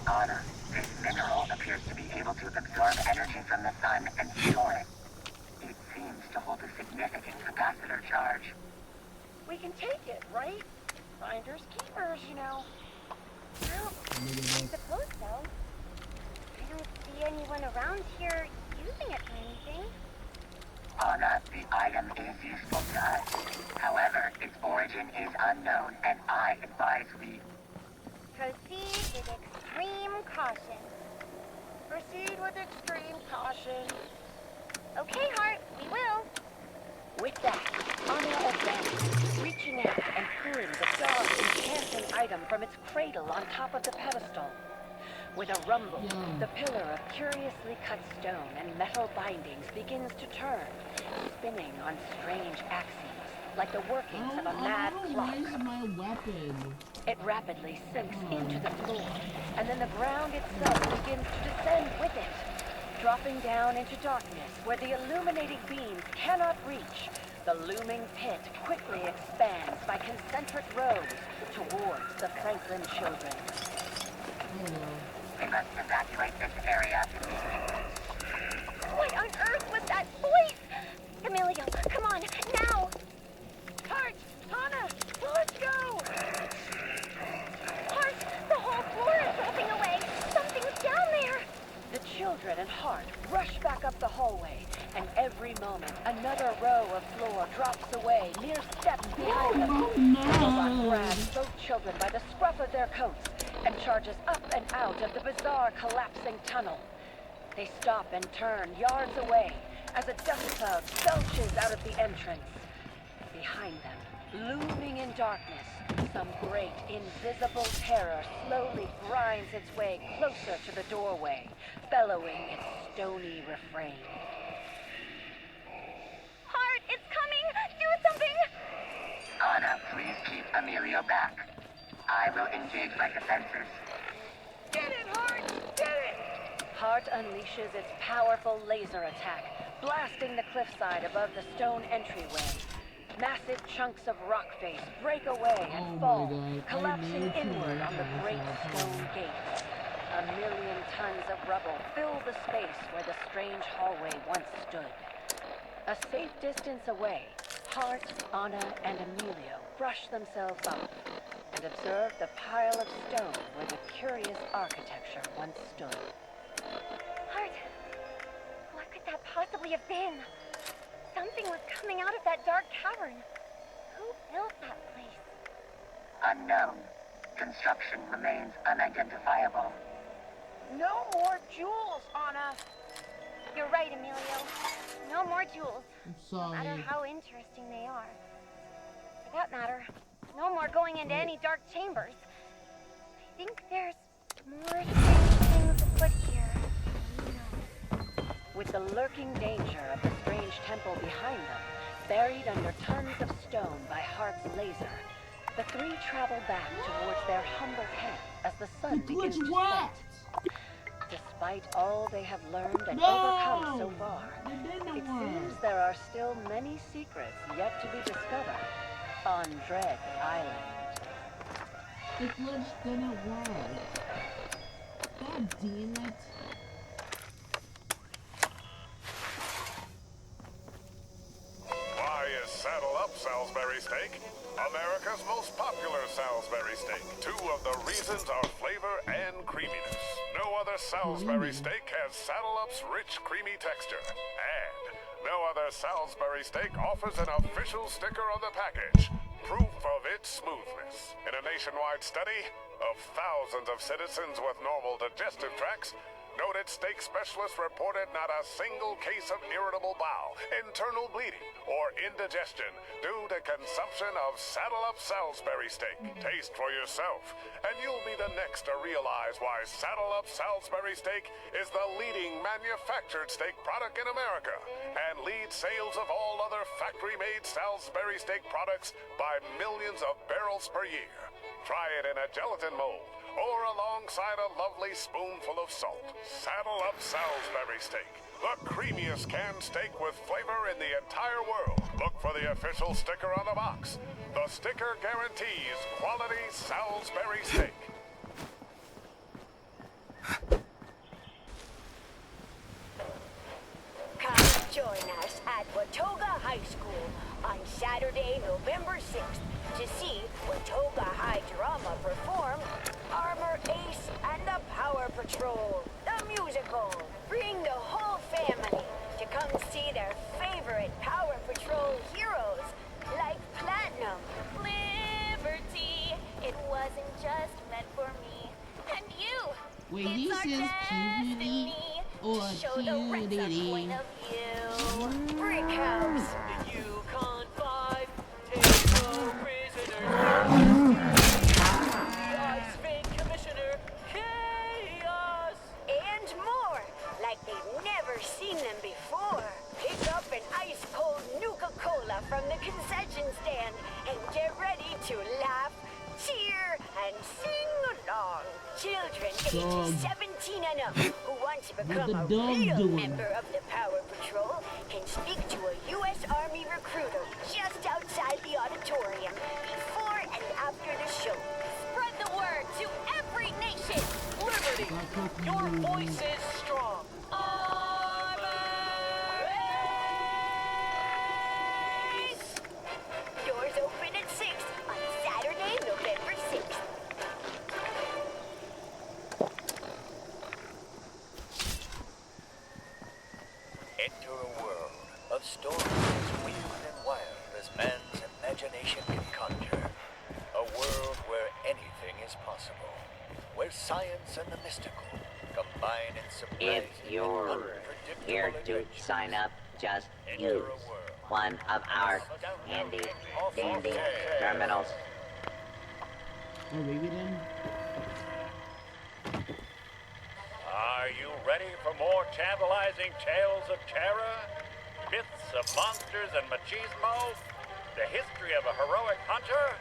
Anna, this mineral appears to be able to absorb energy from the sun and store it. It seems to hold a significant capacitor charge. We can take it, right? Finders keepers, you know. Well, I suppose so. I don't see anyone around here using it for anything. Anna, the item is useful to us. However, its origin is unknown, and I advise we... Proceed with extreme caution. Proceed with extreme caution. Okay, Hart, we will. With that, Anna advances, reaching out and pulling the dark, enchanting item from its cradle on top of the pedestal. With a rumble, the pillar of curiously cut stone and metal bindings begins to turn, spinning on strange axes, like the workings of a mad clock. Where's my weapon? It rapidly sinks into the floor, and then the ground itself begins to descend with it, dropping down into darkness where the illuminating beams cannot reach. The looming pit quickly expands by concentric rows towards the Franklin children. We must evacuate this area immediately. What on earth was that voice? Emilio, come on, now! Hart! Anna! Let's go! Hart, the whole floor is dropping away! Something's down there! The children and Hart rush back up the hallway, and every moment another row of floor drops away mere steps behind them. Robot grabs both children by the scruff of their coats and charges up and out of the bizarre collapsing tunnel. They stop and turn yards away as a dust cloud belches out of the entrance. Behind them, looming in darkness, some great invisible terror slowly grinds its way closer to the doorway, bellowing its stony refrain. Hart, it's coming! Do something! Anna, please keep Emilio back. I will engage my defenses. Get it, Hart! Get it! Hart unleashes its powerful laser attack, blasting the cliffside above the stone entryway. Massive chunks of rock face break away and fall, collapsing inward on the great stone gate. 1,000,000 tons of rubble fill the space where the strange hallway once stood. A safe distance away, Hart, Anna, and Emilio brush themselves off and observe the pile of stone where the curious architecture once stood. Hart, what could that possibly have been? Something was coming out of that dark cavern. Who built that place? Unknown. Construction remains unidentifiable. No more jewels, Anna. You're right, Emilio. No more jewels. No matter how interesting they are. For that matter, no more going into any dark chambers. I think there's more strange things afoot here. With the lurking danger of the strange temple behind them, buried under tons of stone by Hart's laser, the three travel back towards their humble camp as the sun begins to set. Despite all they have learned and overcome so far, it seems there are still many secrets yet to be discovered on Dread Island. The glitch didn't work. God damn it. Why is Saddle Up Salisbury Steak America's most popular Salisbury steak? Two of the reasons are flavor and creaminess. No other Salisbury steak has Saddle Up's rich, creamy texture. And no other Salisbury steak offers an official sticker on the package, proof of its smoothness. In a nationwide study of thousands of citizens with normal digestive tracts, Noted steak specialist reported not a single case of irritable bowel, internal bleeding, or indigestion due to consumption of Saddle Up Salisbury steak. Taste for yourself, and you'll be the next to realize why Saddle Up Salisbury steak is the leading manufactured steak product in America and leads sales of all other factory-made Salisbury steak products by millions of barrels per year. Try it in a gelatin mold or alongside a lovely spoonful of salt. Saddle Up Salisbury steak, the creamiest canned steak with flavor in the entire world. Look for the official sticker on the box. The sticker guarantees quality Salisbury steak. Come join us at Watauga High School on Saturday, November 6th to see Watauga High Drama perform Armor Ace and the Power Patrol, the musical. Bring the whole family to come see their favorite Power Patrol heroes like Platinum. Liberty, it wasn't just meant for me and you. Wait, It's this our is destiny or to show the rest Cutie? point of view. Brick House. The Yukon 5, take no prisoners. The Ice Fang Commissioner, Chaos. And more, like they've never seen them before. Pick up an ice-cold Nuka-Cola from the concession stand and get ready to laugh, cheer, and sing along. Children ages 17 and up who want to become a real member of the Power Patrol can speak to a U.S. Army recruiter just outside the auditorium before and after the show. Spread the word to every nation. Liberty, your voice is strong. Doors open at 6 on Saturday, November 6th. Enter a world of stories as weird and wild as man's imagination can conjure. A world where anything is possible. Where science and the mystical combine in surprising If you're unpredictable here to adventures. sign up, just Enter use a world one of our handy dandy terminals. Oh, maybe then. Are you ready for more tantalizing tales of terror? Myths of monsters and machismo? The history of a heroic hunter?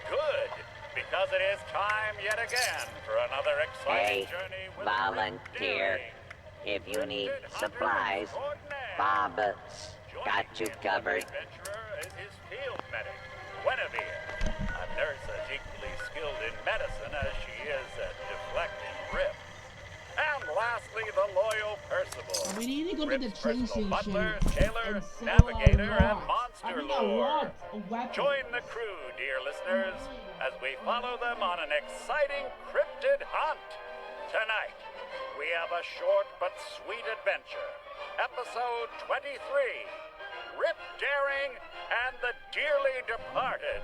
Good, because it is time yet again for another exciting Hey, journey with volunteer. If you need supplies, Bob's got you covered. Adventurer is his field medic, Guinevere, a nurse as equally skilled in medicine as she is at deflecting Rip. And lastly, the loyal Percival. We need to go to the Rip's train personal station butler, tailor, and sell navigator, our and lots. monster I mean, our lord. lots of weapons. Join the crew, dear listeners, as we follow them on an exciting cryptid hunt. Tonight, we have a short but sweet adventure. Episode 23, Rip Daring and the Dearly Departed.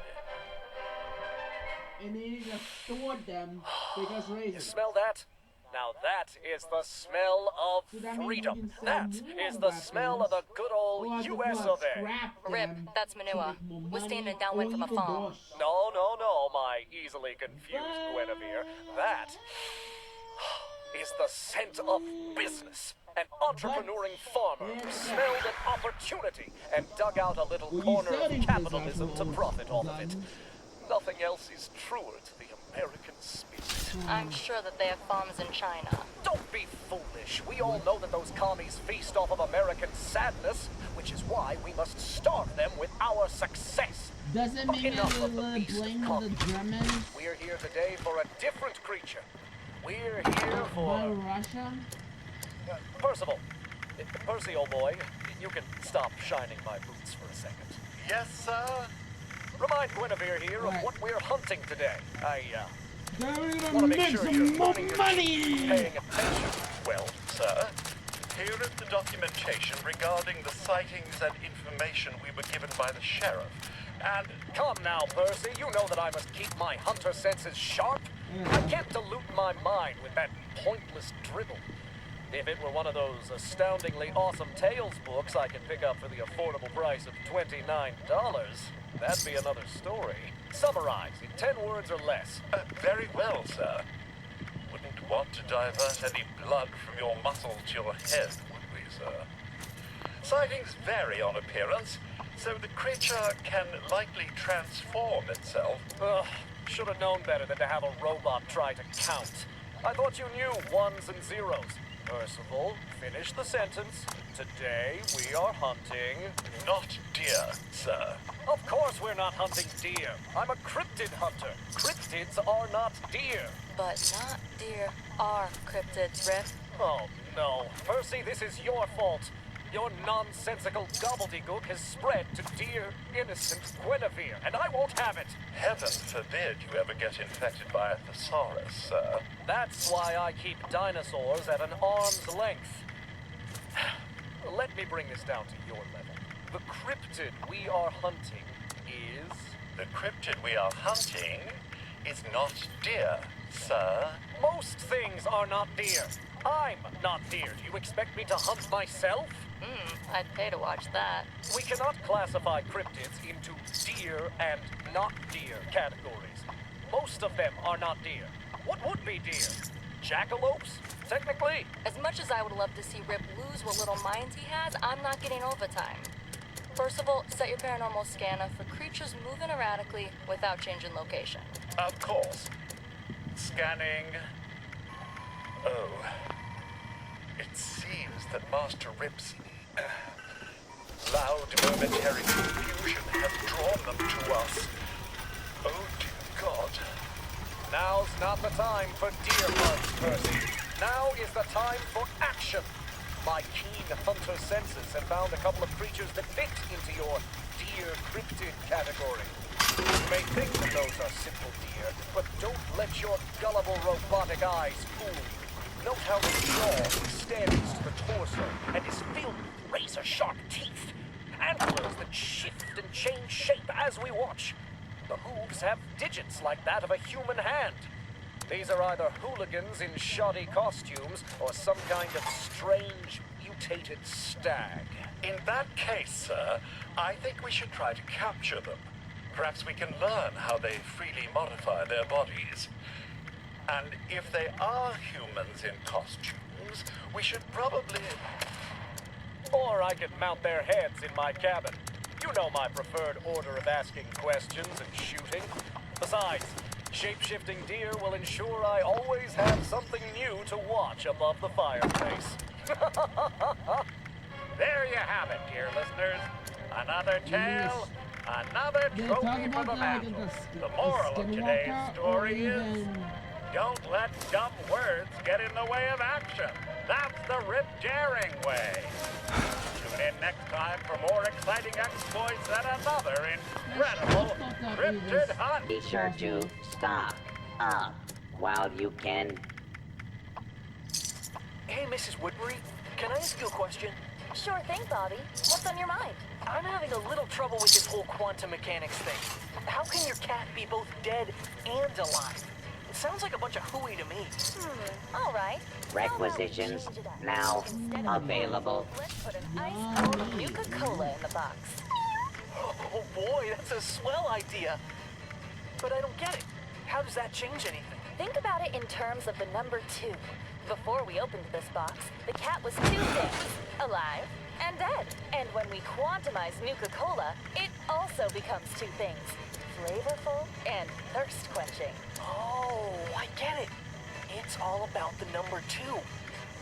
And they need to store them because You raisins. smell that? Now that is the smell of So that means we freedom. can sell That more is the smell of the weapons. good Or old I could U.S. just of A. scrap Rip, them that's to Manua. make more We're money, standing downwind or from a even farm. worse. No, my easily confused Guinevere. That is the scent of business. An entrepreneuring farmer who smelled an opportunity and dug out a little Well, you corner said of it, capitalism that's to all profit off of it. done. Nothing else is truer to the American spirit. I'm sure that they have farms in China. Don't be foolish. We all know that those commies feast off of American sadness, which is why we must starve them with our success. Doesn't But mean enough that of the we're beast of blame the communism. Germans We're here today for a different creature. We're here by for... Russia. Percival. Percy, old boy, you can stop shining my boots for a second. Yes, sir? Remind Guinevere here of Right. what we're hunting today. I, They're want gonna to make make sure some you're more owning your money. paying attention. Well, sir, here is the documentation regarding the sightings and information we were given by the sheriff. And Come now, Percy. You know that I must keep my hunter senses sharp. I can't dilute my mind with that pointless dribble. If it were one of those astoundingly awesome tales books I can pick up for the affordable price of $29, that'd be another story. Summarize in 10 words or less. Very well, sir. Wouldn't want to divert any blood from your muscle to your head, would we, sir? Sightings vary on appearance, so the creature can likely transform itself. Ugh, should have known better than to have a robot try to count. I thought you knew ones and zeros. Percival, finish the sentence. Today we are hunting... Not deer, sir. Of course we're not hunting deer. I'm a cryptid hunter. Cryptids are not deer. But not deer are cryptids, Rip. Oh, no. Percy, this is your fault. Your nonsensical gobbledygook has spread to dear, innocent Guinevere, and I won't have it. Heaven forbid you ever get infected by a thesaurus, sir. That's why I keep dinosaurs at an arm's length. Let me bring this down to your level. The cryptid we are hunting is... The cryptid we are hunting is not deer, sir. Most things are not deer. I'm not deer. Do you expect me to hunt myself? I'd pay to watch that. We cannot classify cryptids into deer and not deer categories. Most of them are not deer. What would be deer? Jackalopes? Technically. As much as I would love to see Rip lose what little minds he has, I'm not getting overtime. Percival, set your paranormal scanner for creatures moving erratically without changing location. Of course. Scanning. Oh. It seems that Master Rip's loud momentary confusion has drawn them to us. Oh dear God. Now's not the time for deer hunts, Percy. Now is the time for action. My keen hunter senses have found a couple of creatures that fit into your deer cryptid category. You may think that those are simple deer, but don't let your gullible robotic eyes fool you. Note how the jaw extends to the torso and is filled with razor-sharp teeth. Antlers that shift and change shape as we watch. The hooves have digits like that of a human hand. These are either hooligans in shoddy costumes or some kind of strange, mutated stag. In that case, sir, I think we should try to capture them. Perhaps we can learn how they freely modify their bodies. And if they are humans in costumes, we should probably... Or I could mount their heads in my cabin. You know my preferred order of asking questions and shooting. Besides, shape-shifting deer will ensure I always have something new to watch above the fireplace. There you have it, dear listeners. Another tale, another trophy for the mantle. The moral of today's story is... Don't let dumb words get in the way of action. That's the Rip Daring way. Tune in next time for more exciting exploits and another incredible cryptid hunt. Be sure to stock up while you can. Hey, Mrs. Woodbury, can I ask you a question? Sure thing, Bobby. What's on your mind? I'm having a little trouble with this whole quantum mechanics thing. How can your cat be both dead and alive? It sounds like a bunch of hooey to me. All right. Requisitions now available. Let's put an ice cold Nuka-Cola in the box. Oh boy, that's a swell idea. But I don't get it. How does that change anything? Think about it in terms of the number 2. Before we opened this box, the cat was 2 things, alive and dead. And when we quantumize Nuka-Cola, it also becomes 2 things, flavorful and thirst-quenching. Oh, I get it. It's all about the number 2.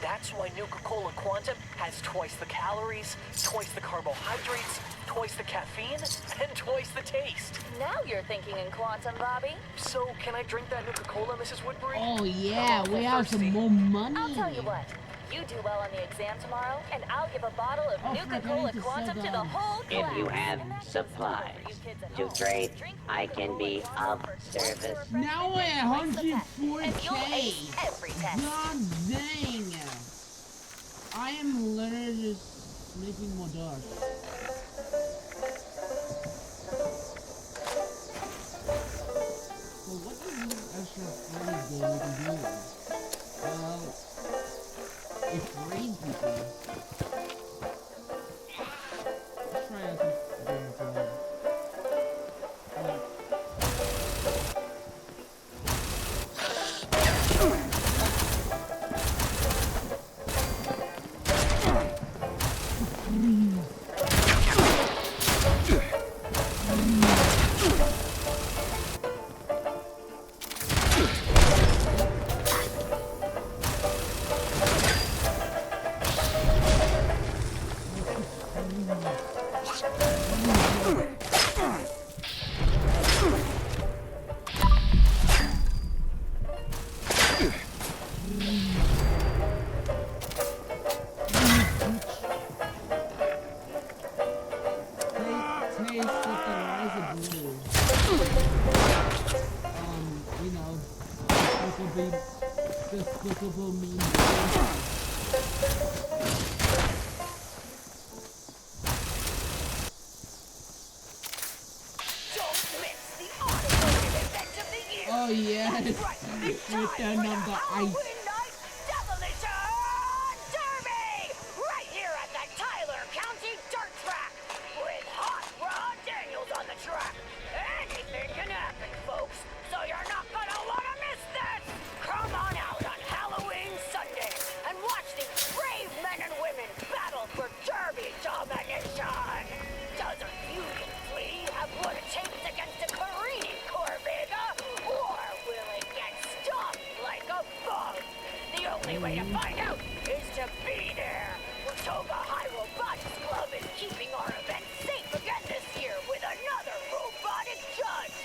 That's why Nuka-Cola Quantum has twice the calories, twice the carbohydrates, twice the caffeine, and twice the taste. Now you're thinking in quantum, Bobby. So, can I drink that Nuka-Cola, Mrs. Woodbury? Oh yeah, we have some more money. I'll tell you what. You do well on the exam tomorrow, and I'll give a bottle of Nuka-Cola Quantum to the whole class. If you have supplies to trade, I can be of service. Now we're at 104K. Every test. God dang. I am literally just making more dark. So what is this extra funny game we can do? Well, if why is it blue? You know, despicable mean. Oh yes, with the number ice. Way to find out is to be there. Watoga High Robotics Club is keeping our event safe again this year with another robotic judge.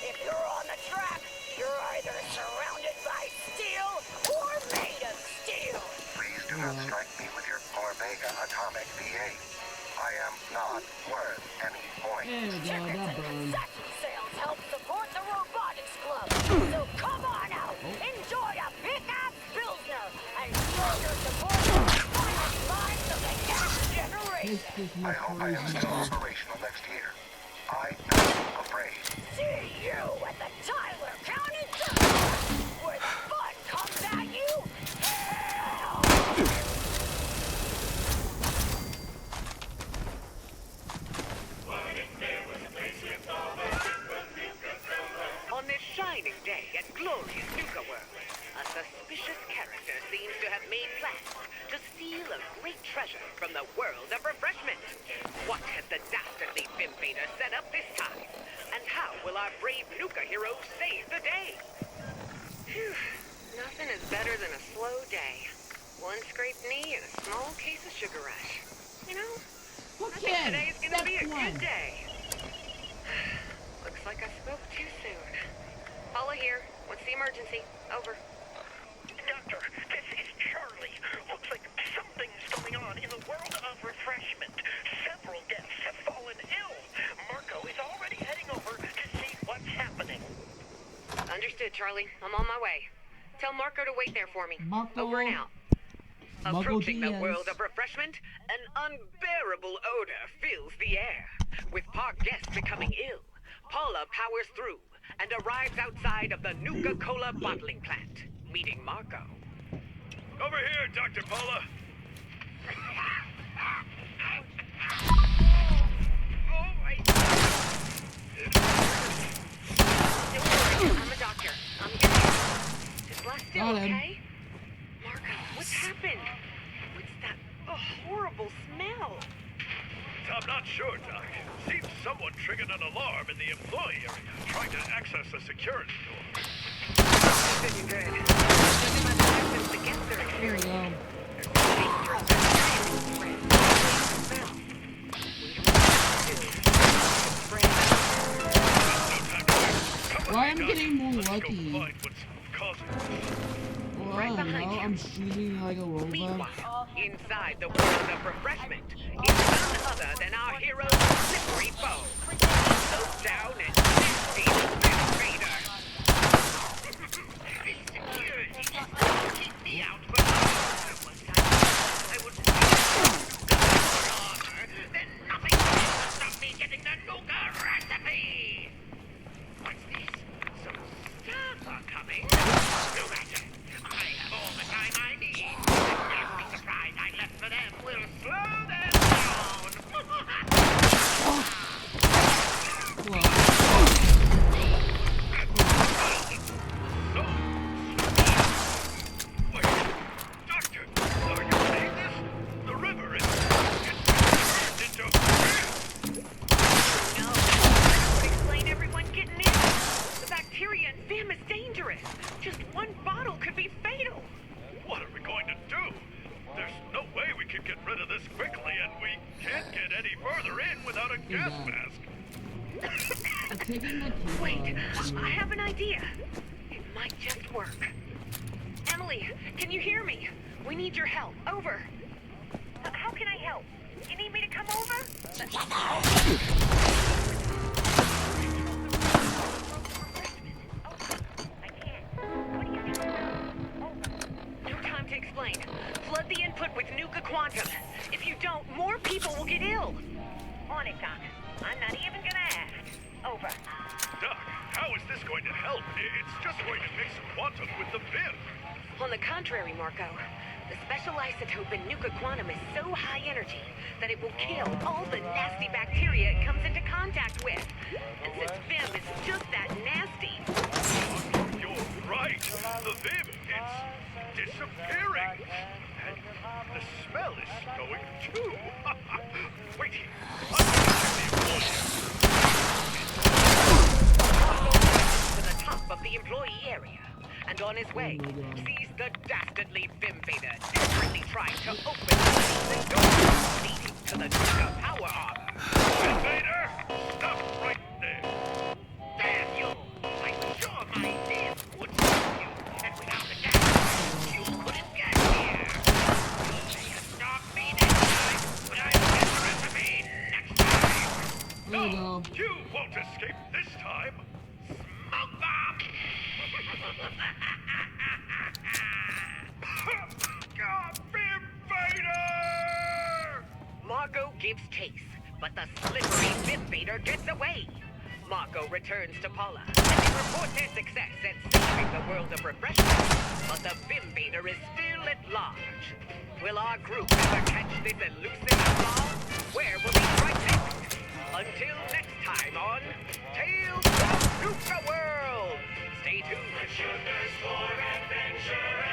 If you're on the track, you're either surrounded by steel or made of steel. Please do not strike me with your Orvega atomic V8. I am not worth any points. Tickets and concession sales help support the Robotics Club. So come on out, enjoy a pick-up Pilsner, and show your support to the finest minds of the next generation. I hope I am still operational next year. I am afraid. See you at the Tyler County Circus, where the fun comes at you. On this shining day at glorious Nuka World, a suspicious character seems to have made plans to steal a great treasure from the world of refreshment. What has the dastardly Bimbader set up this time? And how will our brave Nuka heroes save the day? Phew, nothing is better than a slow day. One scraped knee and a small case of Sugar Rush. You know, I think today's gonna be a good day. Looks like I spoke too soon. Paula here. What's the emergency? Over. Doctor, this is Charlie. Looks like something's going on in the world of refreshment. Several guests have fallen ill. Marco is already heading over to see what's happening. Understood, Charlie. I'm on my way. Tell Marco to wait there for me. Marco. Over and out. Marco Approaching the Diaz. world of refreshment, an unbearable odor fills the air. With park guests becoming ill, Paula powers through and arrives outside of the Nuka-Cola bottling plant, meeting Marco. Over here, Dr. Paula. Don't worry, I'm a doctor. I'm here. Is Les still Got him. okay? Marco, what's happened? What's that horrible smell? I'm not sure, Doc. Seems someone triggered an alarm in the employee area, trying to access the security door. Good, good. Judging by the symptoms the guests are experiencing, there's a dangerous smell. Why I'm getting more lucky? Well, I don't know. I'm shooting like a robot. Meanwhile, inside the world of refreshment is none other than our hero's slippery foe. So down and nasty Bimbader. This security just keep me out for once I would armor, then nothing can stop me getting the Nuka recipe. What's this? Some staff are coming. No matter. I have all the time I need. The nasty surprise I left for them will slow them down. Doctor, are you seeing this? The river is turned into... No, that would explain everyone getting in. The bacteria in Vim is dangerous. Just one bottle could be fatal. What are we going to do? There's no way we can get rid of this quickly, and we can't get any further in without a gas mask. Wait, I have an idea. It might just work. Emily, can you hear me? We need your help. Over. How can I help? You need me to come over? over. Doc, how is this going to help? It's just going to mix quantum with the VIM. On the contrary, Marco, the special isotope in Nuka Quantum is so high energy that it will kill all the nasty bacteria it comes into contact with. And since VIM is just that nasty... You're right. The VIM, it's disappearing. And the smell is going too. Wait here. To the top of the employee area. And on his way, sees the dastardly Vim Vader desperately trying to open the door leading to the Nuka power armor. Vim Vader, stop right there. Damn you! I'm sure my name would stop you, and without a doubt, you couldn't get here. You may have stopped me next time, but I'll underestimate next time. No, you won't escape this time. Smoke bomb! God, Vim Vader! Marco gives chase, but the slippery Vim Vader gets away. Marco returns to Paula, and they report their success at saving the world of refreshment. But the Vim Vader is still at large. Will our group ever catch this elusive outlaw? Where will he strike next? Until next time on Tales from Nuka World! Stay tuned. Sugar's for adventure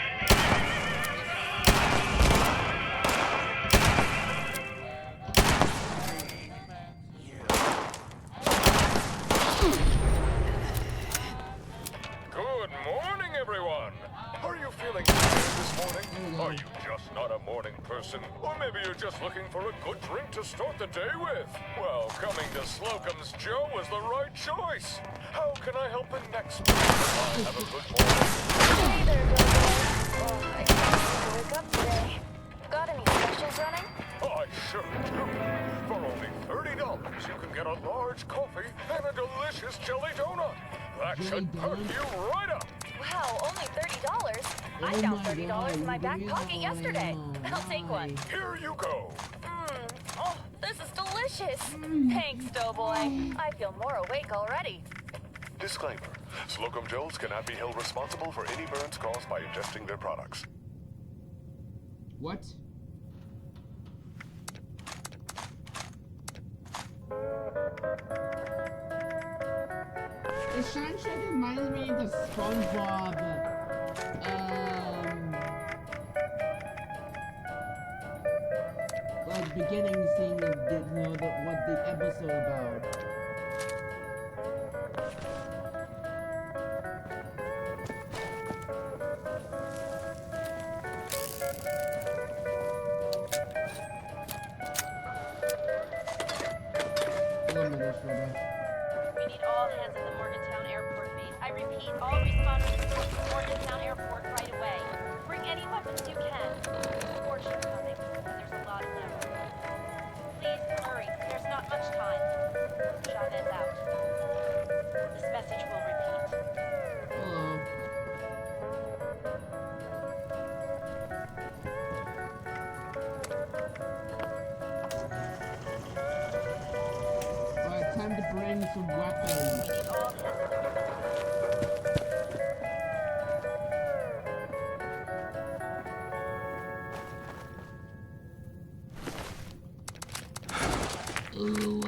Good morning, everyone. Are you feeling tired this morning? Are you just not a morning person? Or maybe you're just looking for a good drink to start the day with? Well, coming to Slocum's Joe was the right choice. How can I help in next week? Have a good morning. Hey there, Dodo. Oh, I can't wake up today. Got any specials running? I sure do. For only $30, you can get a large coffee and a delicious jelly donut. That should perk you right up. Wow, only $30? I found $30 in my back pocket yesterday. I'll take one. Here you go. Oh, this is delicious. Thanks, Doughboy. I feel more awake already. Disclaimer. Slocum Joes cannot be held responsible for any burns caused by ingesting their products. What? The Shine Shack reminds me of the SpongeBob, like beginning scene of the, what the episode about. We need all hands at the Morgantown Airport base. I repeat, all responders to Morgantown Airport right away. Bring any weapons you can. Reports are coming, and there's a lot of them. Please hurry. There's not much time. Chavez out. This message will repeat. Hello. Alright, time to bring some weapons. Ooh,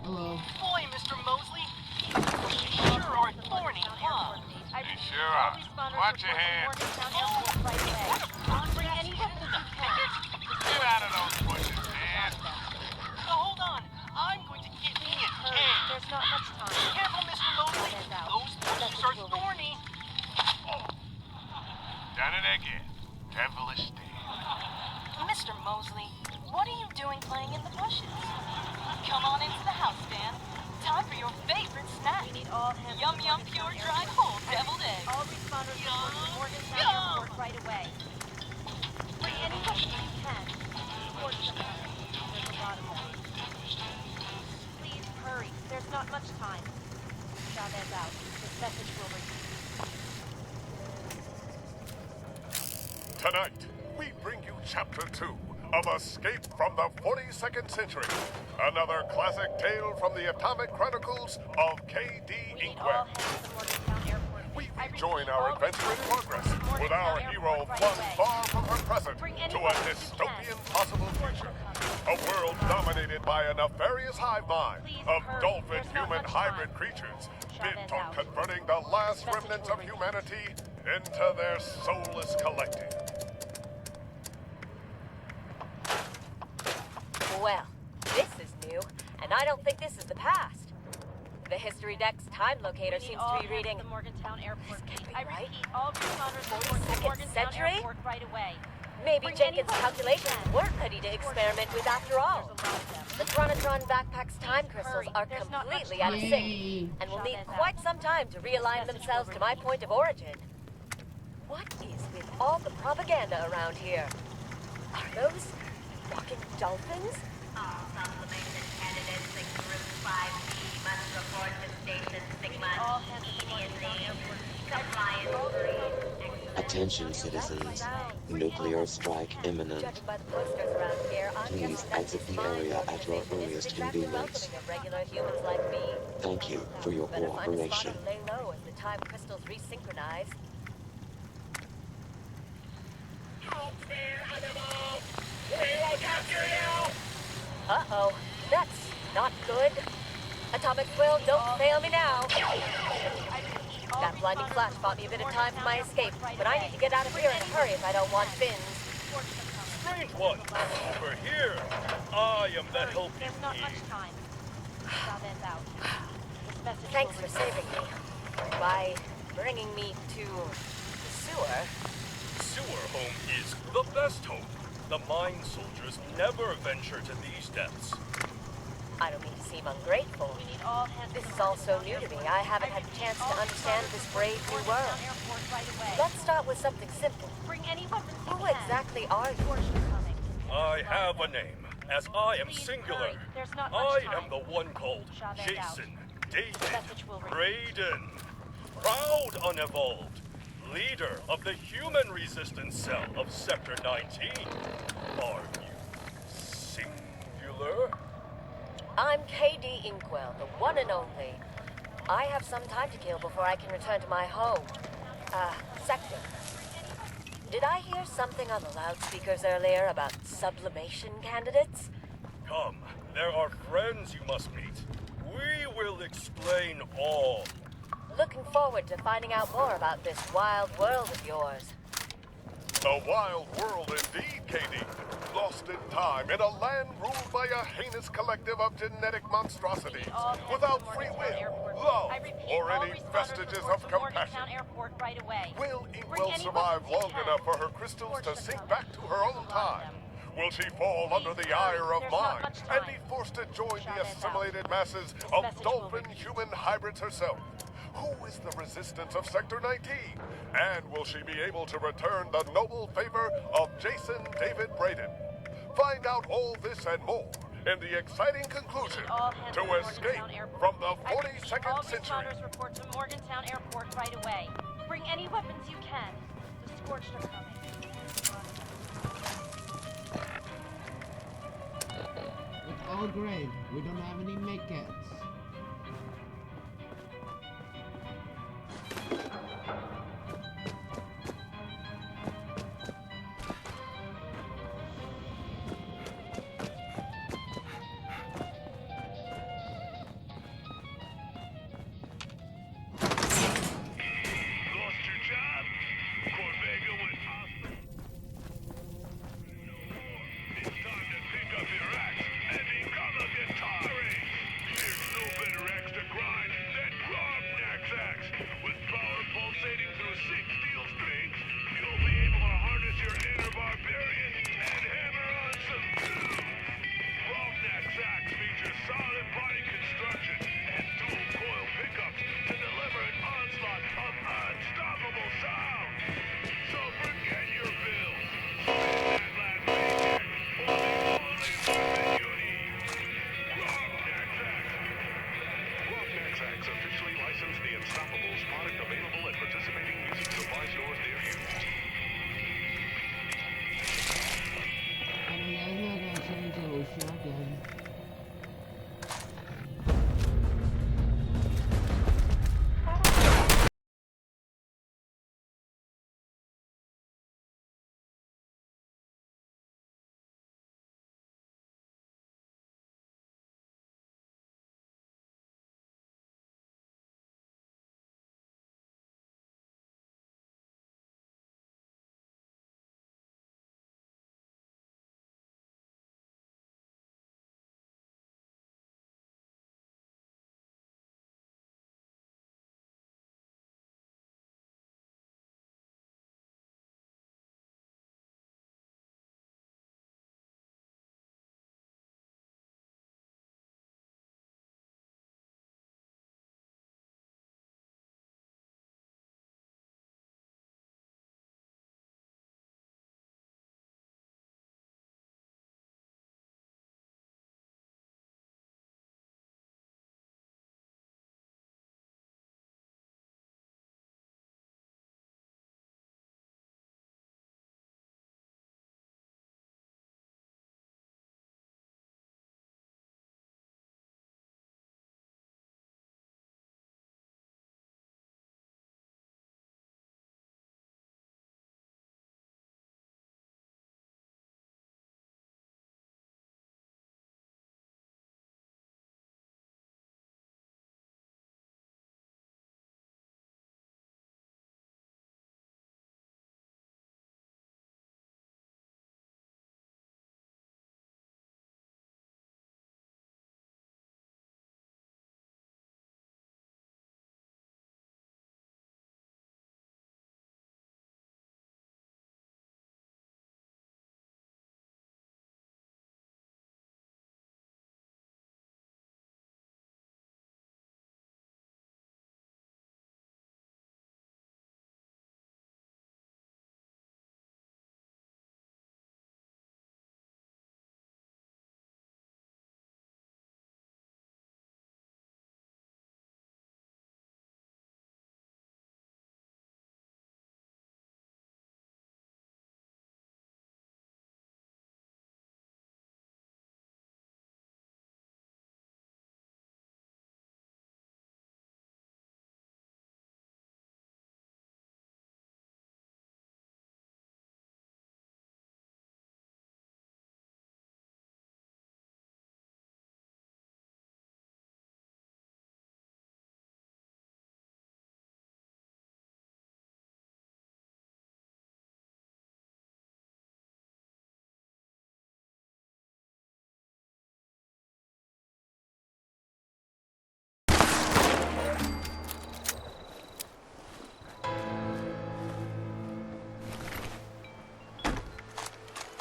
hello. Boy, Mr. Mosley, you sure are thorny, huh? You sure are. Watch your hand. Bring any weapons you can. Get out of those bushes, man. Hold on. I'm going to get me a Hurry. can. There's not much time. Careful, Mr. Mosley. Those bushes are thorny. Done it again. Devilish day. Mr. Mosley, what are you doing playing in the bushes? Come on into the house, Dan. Time for your favorite snack. We need all hands. Yum yum pure dried whole deviled eggs. All responders report to Morgantown Airport right away. Bring any weapons you can. Reports are coming. There's a lot of them. Please hurry. There's not not much time. Chavez out. This message will reach. Tonight, we bring you Chapter 2 of Escape from the 42nd Century. Another classic tale from the Atomic Chronicles of K.D. Inkwell. We rejoin our adventure in progress with our hero flung far from her present to a dystopian possible future. A world dominated by a nefarious hive mind of dolphin-human hybrid creatures bent on converting the last remnants of humanity into their soulless collective. Well, this is new, and I don't think this is the past. The history deck's time locator seems to be reading. The Morgantown Airport. I repeat, all responders report to 42nd Morgantown century? Airport right away. Maybe Bring Jenkins' anyone calculations you can. weren't ready to experiment with after all. The Chronotron backpack's time crystals are There's not much completely out of time. sync, and will need quite some time to realign themselves to my point of origin. What is with all the propaganda around here? Are those walking dolphins? All supplemented candidates in Group 5B must report to Station Sigma immediately. Compliance free. Attention, citizens. Nuclear strike imminent. Judging by the posters around here, I'm Please guessing that exit this the mine area at your organization isn't earliest exactly convenience. welcoming of regular humans like me. Thank you for your Better find a spot cooperation. and lay low as the time crystals resynchronize. Uh-oh, that's not good. Atomic Quill, don't fail me now. That blinding flash bought me a bit of time for my escape, but I need to get out of here in a hurry if I don't want fins. Strange one, over here. I am the help you There's not need. much time. Chavez out. This message Thanks will for reach. saving me. By bringing me to the sewer. Sewer home is the best home. The mine soldiers never venture to these depths. I don't mean to seem ungrateful. We need all hands. This is all so new to me. I haven't had a chance to understand this brave new world. Let's start with something simple. Bring any weapons you Who can. exactly are you? I have a name, as I am Please singular. hurry. There's not much I time. am the one called Chavez Jason David Message will reach. Braden. Proud unevolved. Leader of the human resistance cell of Sector 19. Are you singular? I'm K.D. Inkwell, the one and only. I have some time to kill before I can return to my home. Sector. Did I hear something on the loudspeakers earlier about sublimation candidates? Come, there are friends you must meet. We will explain all. Looking forward to finding out more about this wild world of yours. A wild world indeed, K.D. Lost in time in a land ruled by a heinous collective of genetic monstrosity, without free will, love, or any vestiges of compassion. Airport right away. Will Inkwell survive long enough for her crystals to sink back to her own time? Will she fall under the ire of mine and be forced to join the assimilated masses of dolphin-human hybrids herself? Who is the resistance of Sector 19? And will she be able to return the noble favor of Jason David Braden? Find out all this and more in the exciting conclusion to Escape from the 42nd Century. Responders report to Morgantown Airport right away. Bring any weapons you can. The Scorched are coming. It's all great. We don't have any makeups. Lost your job? Corvega went hostile. No more. It's time to pick up your axe and become a guitarist. Here's Purchase the Unstoppables product available at participating music supply stores near you. I mean, I'm not gonna turn into a shotgun.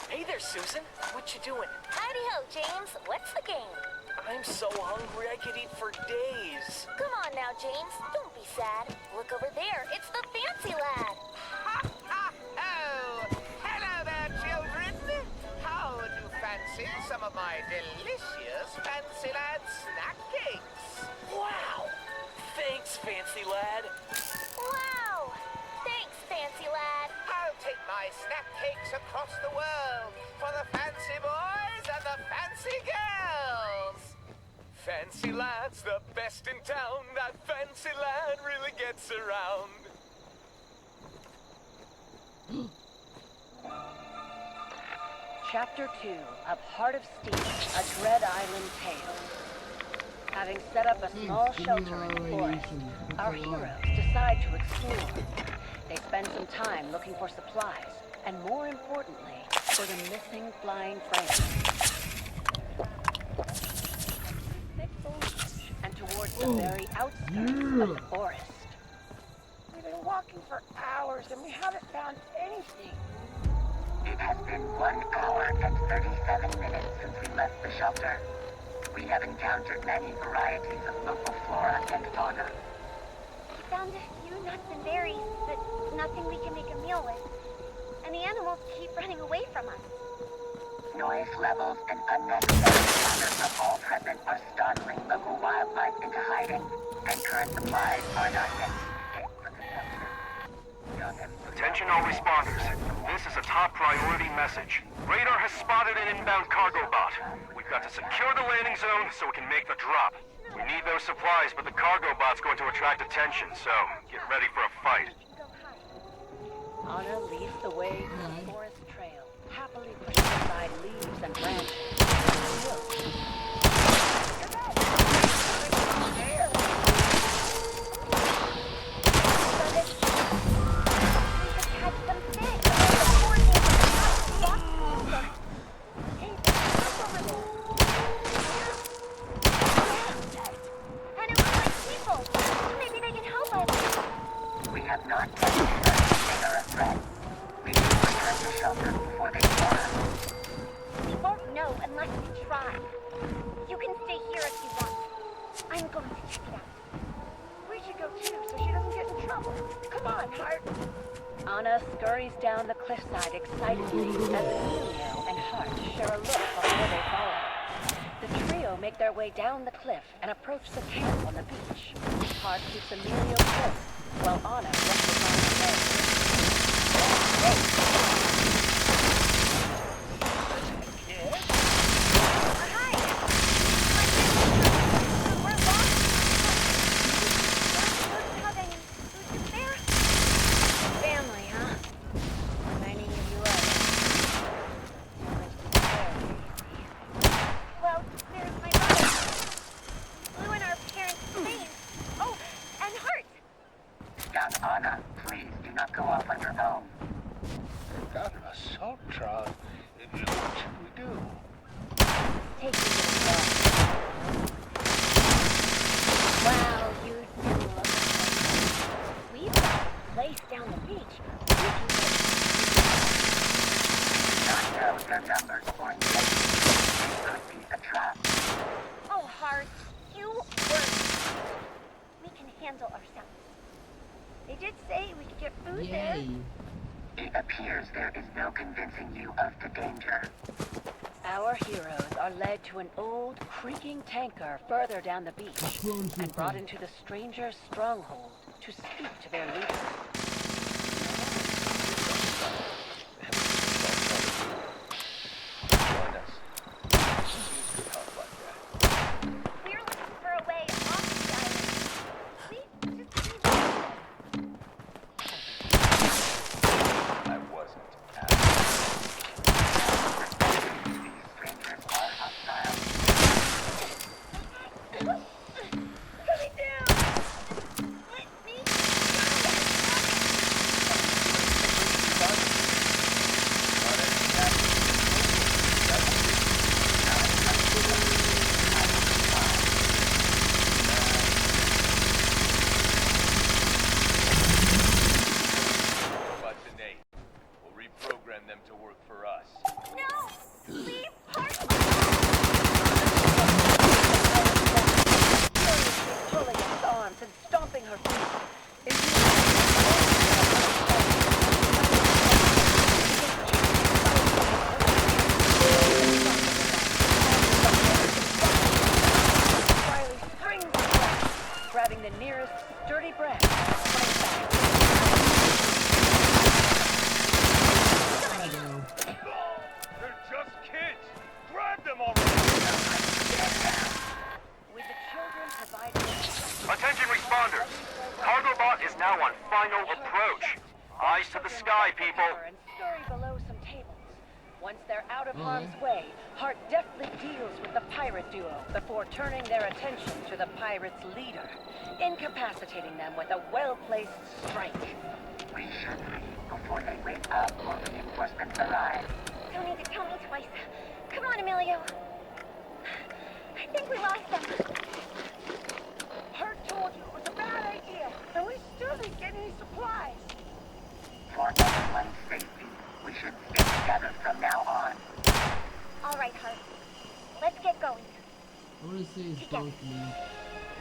Hey there, Susan. What you doing? Howdy ho, James. What's the game? I'm so hungry I could eat for days. Come on now, James. Don't be sad. Look over there. It's the fancy lad. Oh, hello there, children. How would you fancy some of my delicious Fancy Lad snack cakes? Wow! Thanks, fancy lad. Wow! Thanks, fancy lad. I'll take my snack cakes across the world for the fancy boys and the fancy girls. Fancy lad's the best in town. That fancy lad really gets around. Chapter 2 of Heart of Steel, A Dread Island Tale. Having set up a small shelter in the forest, our heroes decide to explore. They spend some time looking for supplies, and more importantly, for the missing flying fragments. Thick foliage and towards the very outskirts of the forest. We've been walking for hours and we haven't found anything. It has been 1 hour and 37 minutes since we left the shelter. We have encountered many varieties of local flora and fauna. We found a few nuts and berries, but nothing we can make a meal with. And the animals keep running away from us. Noise levels and unnecessary chatter of all present are startling local wildlife into hiding and current supplies are not necessary for consumption. Attention all responders. This is a top priority message. Radar has spotted an inbound cargo bot. We've got to secure the landing zone so we can make the drop. We need those supplies, but the cargo bot's going to attract attention, so get ready for a fight. Anna leads the way to the forest trail, happily pushing aside leaves and branches. Anna scurries down the cliffside excitedly as Emilio and Hart share a look before they follow. The trio make their way down the cliff and approach the camp on the beach. Hart keeps Emilio close, while Anna rushes on ahead. Anna, please do not go off on your own. Got an assault truck. What should we do? Take me to the car. Wow, you do look nice. We've got a place down the beach. We can not know their numbers or names. It could be a trap. Oh, Hart, you work. We can handle ourselves. They did say we could get food there. It appears there is no convincing you of the danger. Our heroes are led to an old, creaking tanker further down the beach and brought into the stranger's stronghold to speak to their leader. We're looking for a way off the island. We just need I wasn't. Grabbing the nearest sturdy branch. They're just kids. Grab them already. With the children providing... Attention responders. Cargo bot is now on final approach. Eyes to the sky, people. And scurry below some tables. Once they're out of harm's way, Hart deftly deals with the pirate duo before turning their attention to the pirate's leader, incapacitating them with a well-placed strike. We should leave before they wake up or reinforcements arrive. Don't need to tell me twice. Come on, Emilio. I think we lost them. Hart told you it was a bad idea, and we still didn't get any supplies. For everyone's safety, we should stay together from now on. All right, Hart. Let's get going. I want to say it's both me.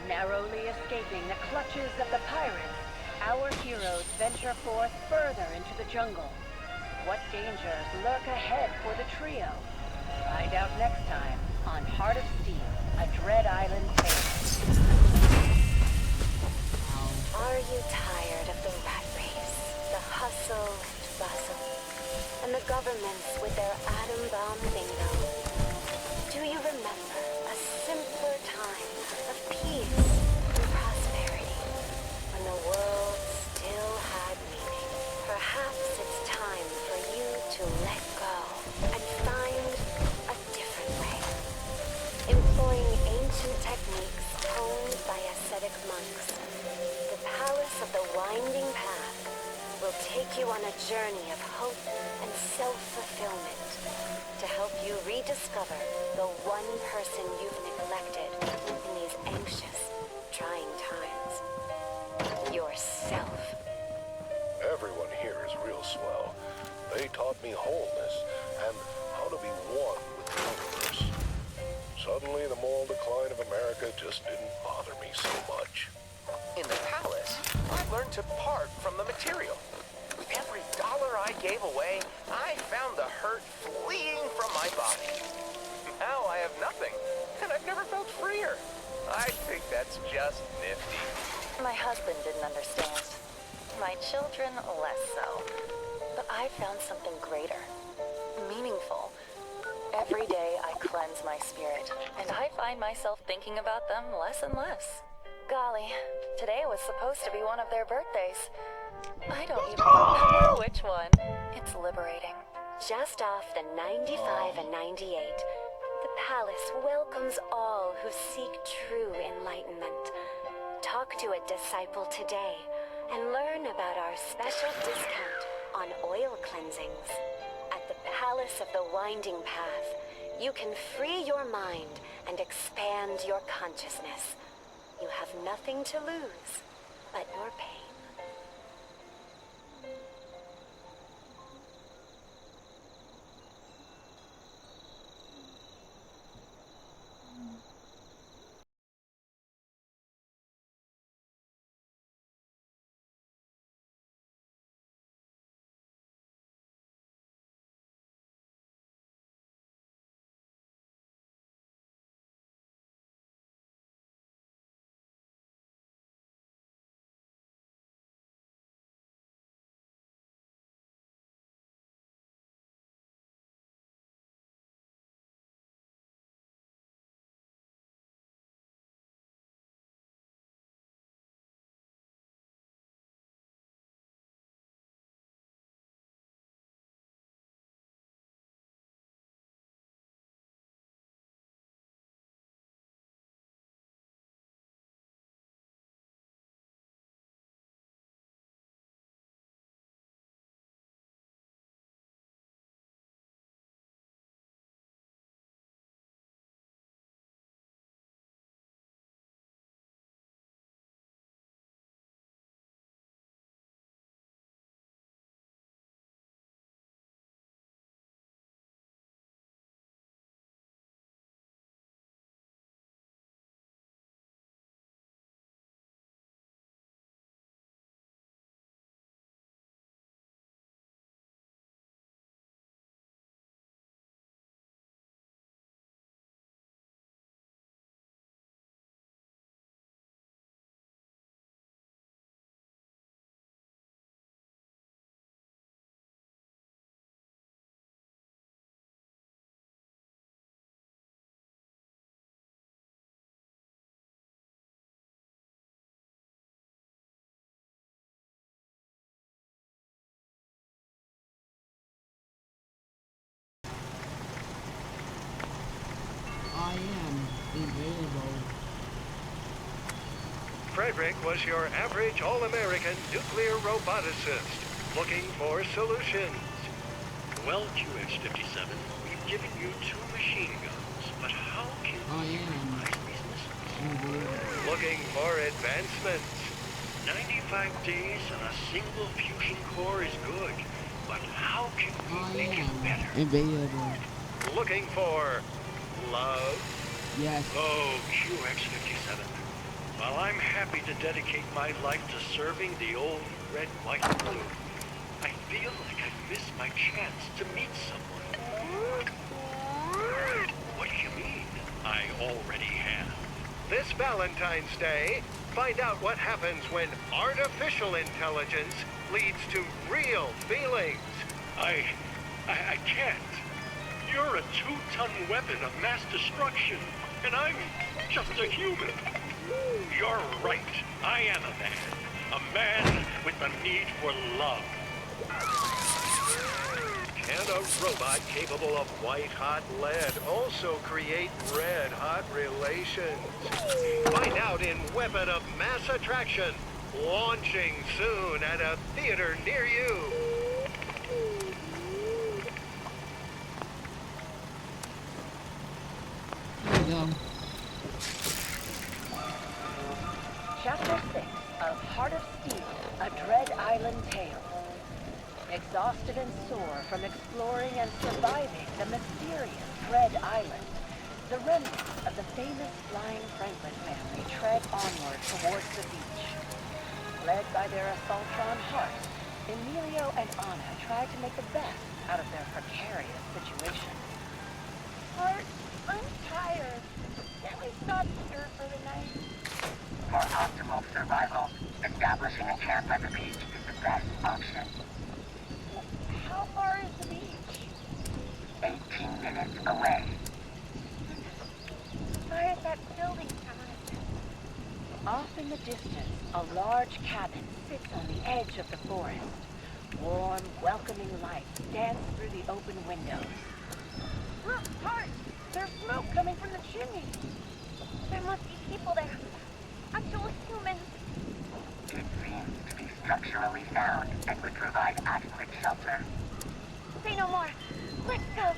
Narrowly escaping the clutches of the pirates, our heroes venture forth further into the jungle. What dangers lurk ahead for the trio? Find out next time on Heart of Steel, a Dread Island tale. prom bingo. Do you remember a simpler time of peace and prosperity when the world still had meaning? Perhaps it's time for you to let go and find a different way. Employing ancient techniques honed by ascetic monks, the Palace of the Winding Path will take you on a journey of hope and self-fulfillment to help you rediscover the one person you've neglected in these anxious, trying times. Yourself. Everyone here is real swell. They taught me wholeness and how to be one with the universe. Suddenly, the moral decline of America just didn't bother me so much. In the palace, I learned to part from the material. Every dollar I gave away, I found the hurt fleeing from my body. Now I have nothing, and I've never felt freer. I think that's just nifty. My husband didn't understand. My children, less so. But I found something greater, meaningful. Every day I cleanse my spirit, and I find myself thinking about them less and less. Golly, today was supposed to be one of their birthdays. I don't even remember which one. It's liberating. Just off the 95 and 98, the palace welcomes all who seek true enlightenment. Talk to a disciple today and learn about our special discount on oil cleansings. At the Palace of the Winding Path, you can free your mind and expand your consciousness. You have nothing to lose but your pain. I am available. Frederick was your average all-American nuclear roboticist, looking for solutions. Well, QX-57, we've given you 2 machine guns, but how can we minimize these missiles? Looking for advancements. 95 days and a single fusion core is good, but how can we make it better? Available. Looking for love. Yes. Oh, QX-57. While I'm happy to dedicate my life to serving the old red, white, and blue, I feel like I've missed my chance to meet someone. What do you mean? I already have. This Valentine's Day, find out what happens when artificial intelligence leads to real feelings. I can't. You're a 2-ton weapon of mass destruction, and I'm just a human. You're right. I am a man. A man with the need for love. Can a robot capable of white-hot lead also create red-hot relations? Find out in Weapon of Mass Attraction. Launching soon at a theater near you. There we go. Chapter 6 of Heart of Steel, A Dread Island Tale. Exhausted and sore from exploring and surviving the mysterious Dread Island, the remnants of the famous Flying Franklin family tread onward towards the beach. Led by their Assaultron Heart, Emilio and Anna try to make the best out of their precarious situation. Heart, I'm tired. Can't we stop here for the night? For optimal survival, establishing a camp at the beach is the best option. How far is the beach? 18 minutes away. Why is that building coming? Off in the distance, a large cabin sits on the edge of the forest. Warm, welcoming lights dance through the open windows. Look, Hart! There's smoke coming from the chimney. There must be people there. Actual humans. It seems to be structurally sound and would provide adequate shelter. Say no more. Let's go.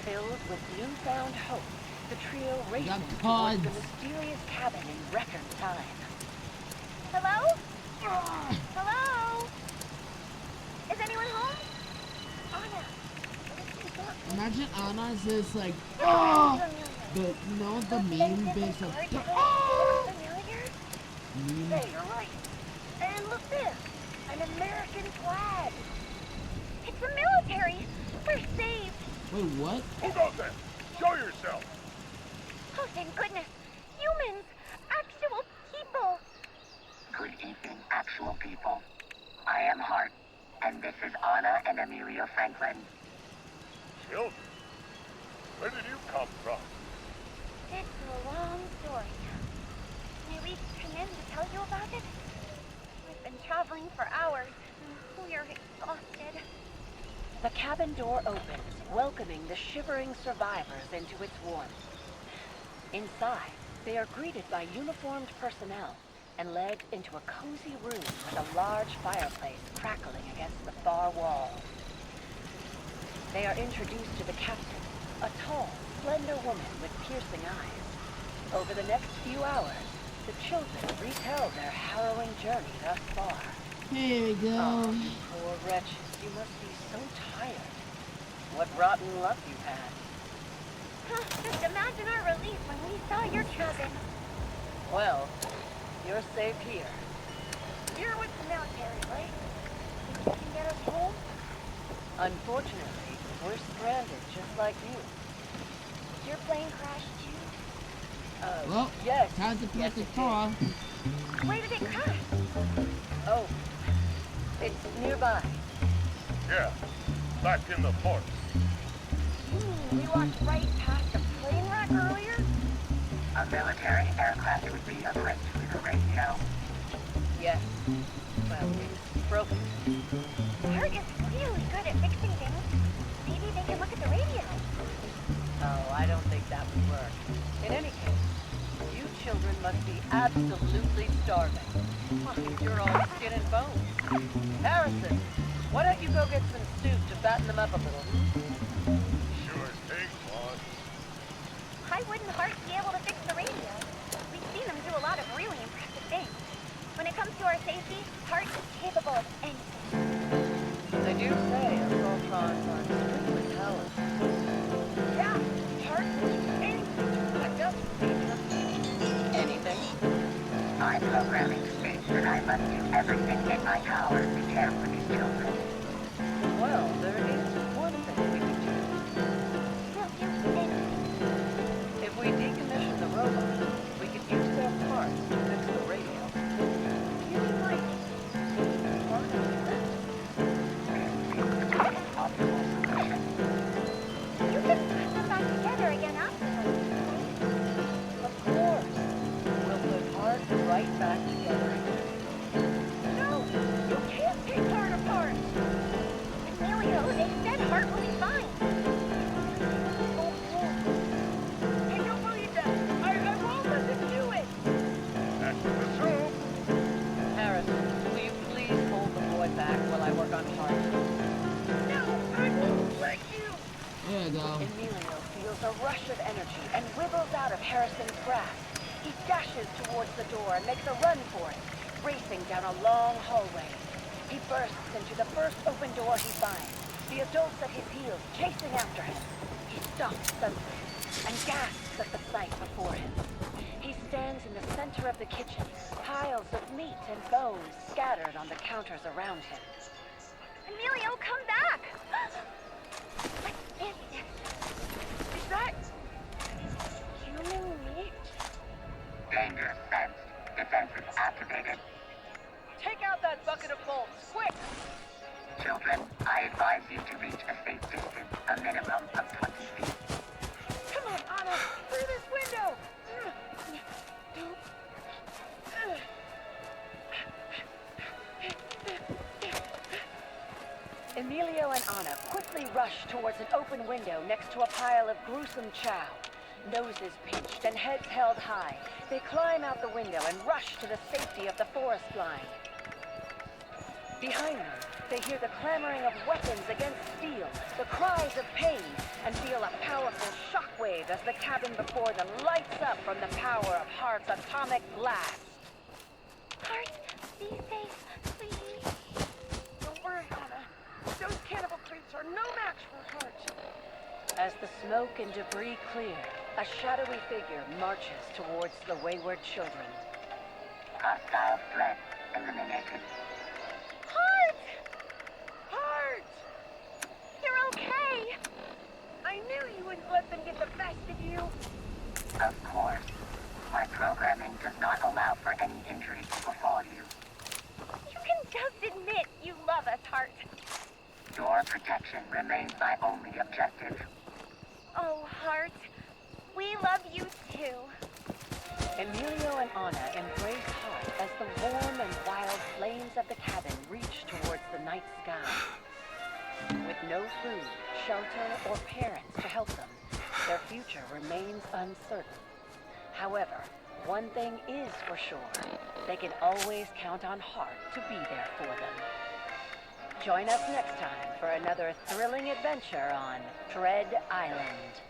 Filled with newfound hope, the trio races towards pods. the mysterious cabin in record time. Hello? Hello? Is anyone home? Anna. Imagine Anna's just like, oh! But you know the meme bitch of, oh! Meme. Hey, you're right. And look this. An American flag. It's the military. We're saved. Wait, what? Hold on there. Show yourself. Oh, thank goodness. Humans. Actual people. Good evening, actual people. I am Hart, and this is Anna and Emilio Franklin. Children? Where did you come from? It's a long story. May we come in to tell you about it? We've been traveling for hours, and we are exhausted. The cabin door opens, welcoming the shivering survivors into its warmth. Inside, they are greeted by uniformed personnel and led into a cozy room with a large fireplace crackling against the far wall. They are introduced to the captain, a tall, slender woman with piercing eyes. Over the next few hours, the children retell their harrowing journey thus far. Here we go. Oh, poor wretches, you must be so tired. What rotten luck you've had. Just imagine our relief when we saw your cabin. Well, you're safe here. You're with the military, right? Think you can get us home? Unfortunately, we're stranded just like you. Did your plane crash too? Well, yes. time to collect Yes, the car. Where did it crash? Oh, it's nearby. Yeah, back in the forest. We walked right past a plane wreck earlier? A military aircraft would be equipped with a radio. Yes. Well, it's broken. Hart is really good at fixing things. Maybe they can look at the radio. Oh, I don't think that would work. In any case, you children must be absolutely starving. You're all skin and bones. Harrison, why don't you go get some soup to fatten them up a little? Sure thing, boss. Why wouldn't Hart be able to fix the radio? We've seen him do a lot of really impressive things. When it comes to our safety, Hart is capable of anything. They do say Assaultrons are extremely talented. Yeah, Hart can do anything. I just anything. My programming states that I must do everything in my power to care for these children. Well, there is one thing we can do. We'll do anything. If we decommission the robot, we could use their parts to fix the radio. You might. right back together again. No! You can't take Heart apart! Emilio, they said Heart will be fine. I don't believe that. I won't let them do it. That's what the soap. Harrison, will you please hold the boy back while I work on Heart? No, I won't let you. There you go. Emilio feels a rush of energy and wiggles out of Harrison's grasp. He dashes towards the door and makes a run for it, racing down a long hallway. He bursts into the first open door he finds, the adults at his heels chasing after him. He stops suddenly and gasps at the sight before him. He stands in the center of the kitchen, piles of meat and bones scattered on the counters around him. Emilio, come back! Is that human meat? Danger sensed. Defenses activated. take out that bucket of bolts, quick! Children, I advise you to reach a safe distance, a minimum of 20 feet. Come on, Anna, through this window! Emilio and Anna quickly rush towards an open window next to a pile of gruesome chow. Noses pinched and heads held high, they climb out the window and rush to the safety of the forest line. Behind them, they hear the clamoring of weapons against steel, the cries of pain, and feel a powerful shockwave as the cabin before them lights up from the power of Heart's atomic blast. Heart, be safe, please. Don't worry, Anna. Those cannibal creeps are no match for Heart. As the smoke and debris clear, a shadowy figure marches towards the wayward children. Hostile threat eliminated. Heart! Heart! You're okay! I knew you wouldn't let them get the best of you. Of course. My programming does not allow for any injury to befall you. You can just admit you love us, Heart. Your protection remains my only objective. Oh, Heart. We love you too. Emilio and Anna embrace Heart as the warm and wild flames of the cabin reach towards the night sky. With no food, shelter, or parents to help them, their future remains uncertain. However, one thing is for sure. They can always count on Heart to be there for them. Join us next time for another thrilling adventure on Dread Island.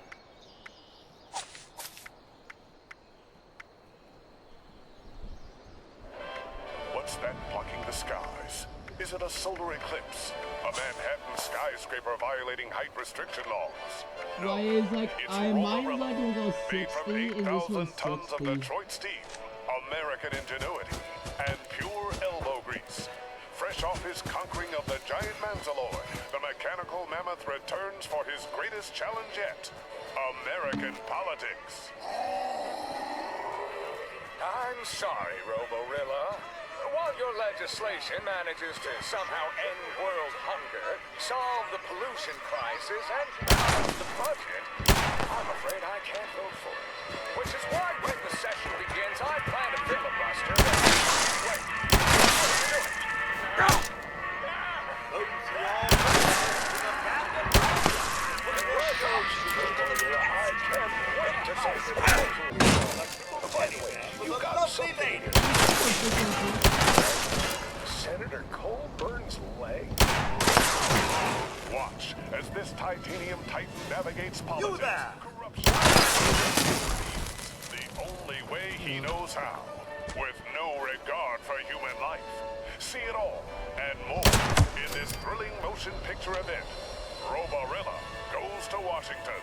What's that blocking the skies? Is it a solar eclipse? A Manhattan skyscraper violating height restriction laws? Why is like It's mine's Roller like gonna go made from 60? Is this one 8,000 tons of 60? Detroit steel, American ingenuity, and pure elbow grease. Fresh off his conquering of the giant Manzaloy, the mechanical mammoth returns for his greatest challenge yet: American politics. I'm sorry, Roborilla. While your legislation manages to somehow end world hunger, solve the pollution crisis, and balance the budget, I'm afraid I can't vote for it. Which is why when the session begins, I plan to filibuster. Wait, what are you doing? I can't wait to say the proposal. Anyway, you got something. Senator Colburn's leg? Watch as this titanium titan navigates politics, corruption, the only way he knows how, with no regard for human life. See it all and more in this thrilling motion picture event. Roborilla goes to Washington.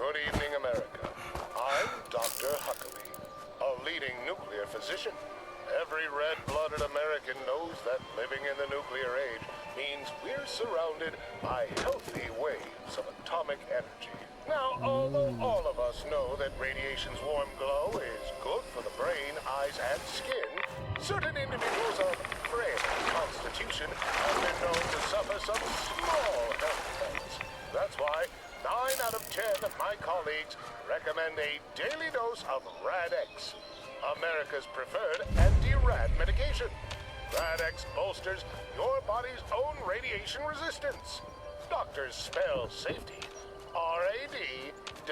Good evening, America. I'm Dr. Huckabee, a leading nuclear physician. Every red-blooded American knows that living in the nuclear age means we're surrounded by healthy waves of atomic energy. Now, although all of us know that radiation's warm glow is good for the brain, eyes, and skin, certain individuals of frail constitution have been known to suffer some small health effects. That's why 9 out of 10 of my colleagues recommend a daily dose of Rad-X, America's preferred anti-rad medication. Rad-X bolsters your body's own radiation resistance. Doctors spell safety RAD-X.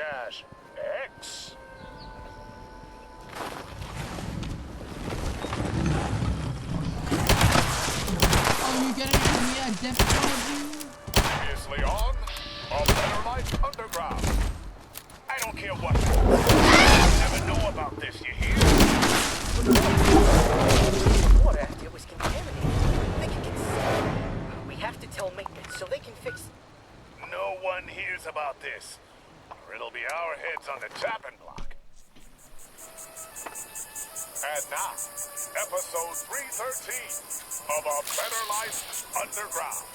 Oh, you getting me a difficulty? Previously on A Better Life Underground. I don't care what. Never know about this, you hear? Water after it was contaminated. They can get sick. We have to tell maintenance so they can fix it. No one hears about this, or it'll be our heads on the chopping block. And now, episode 313 of A Better Life Underground.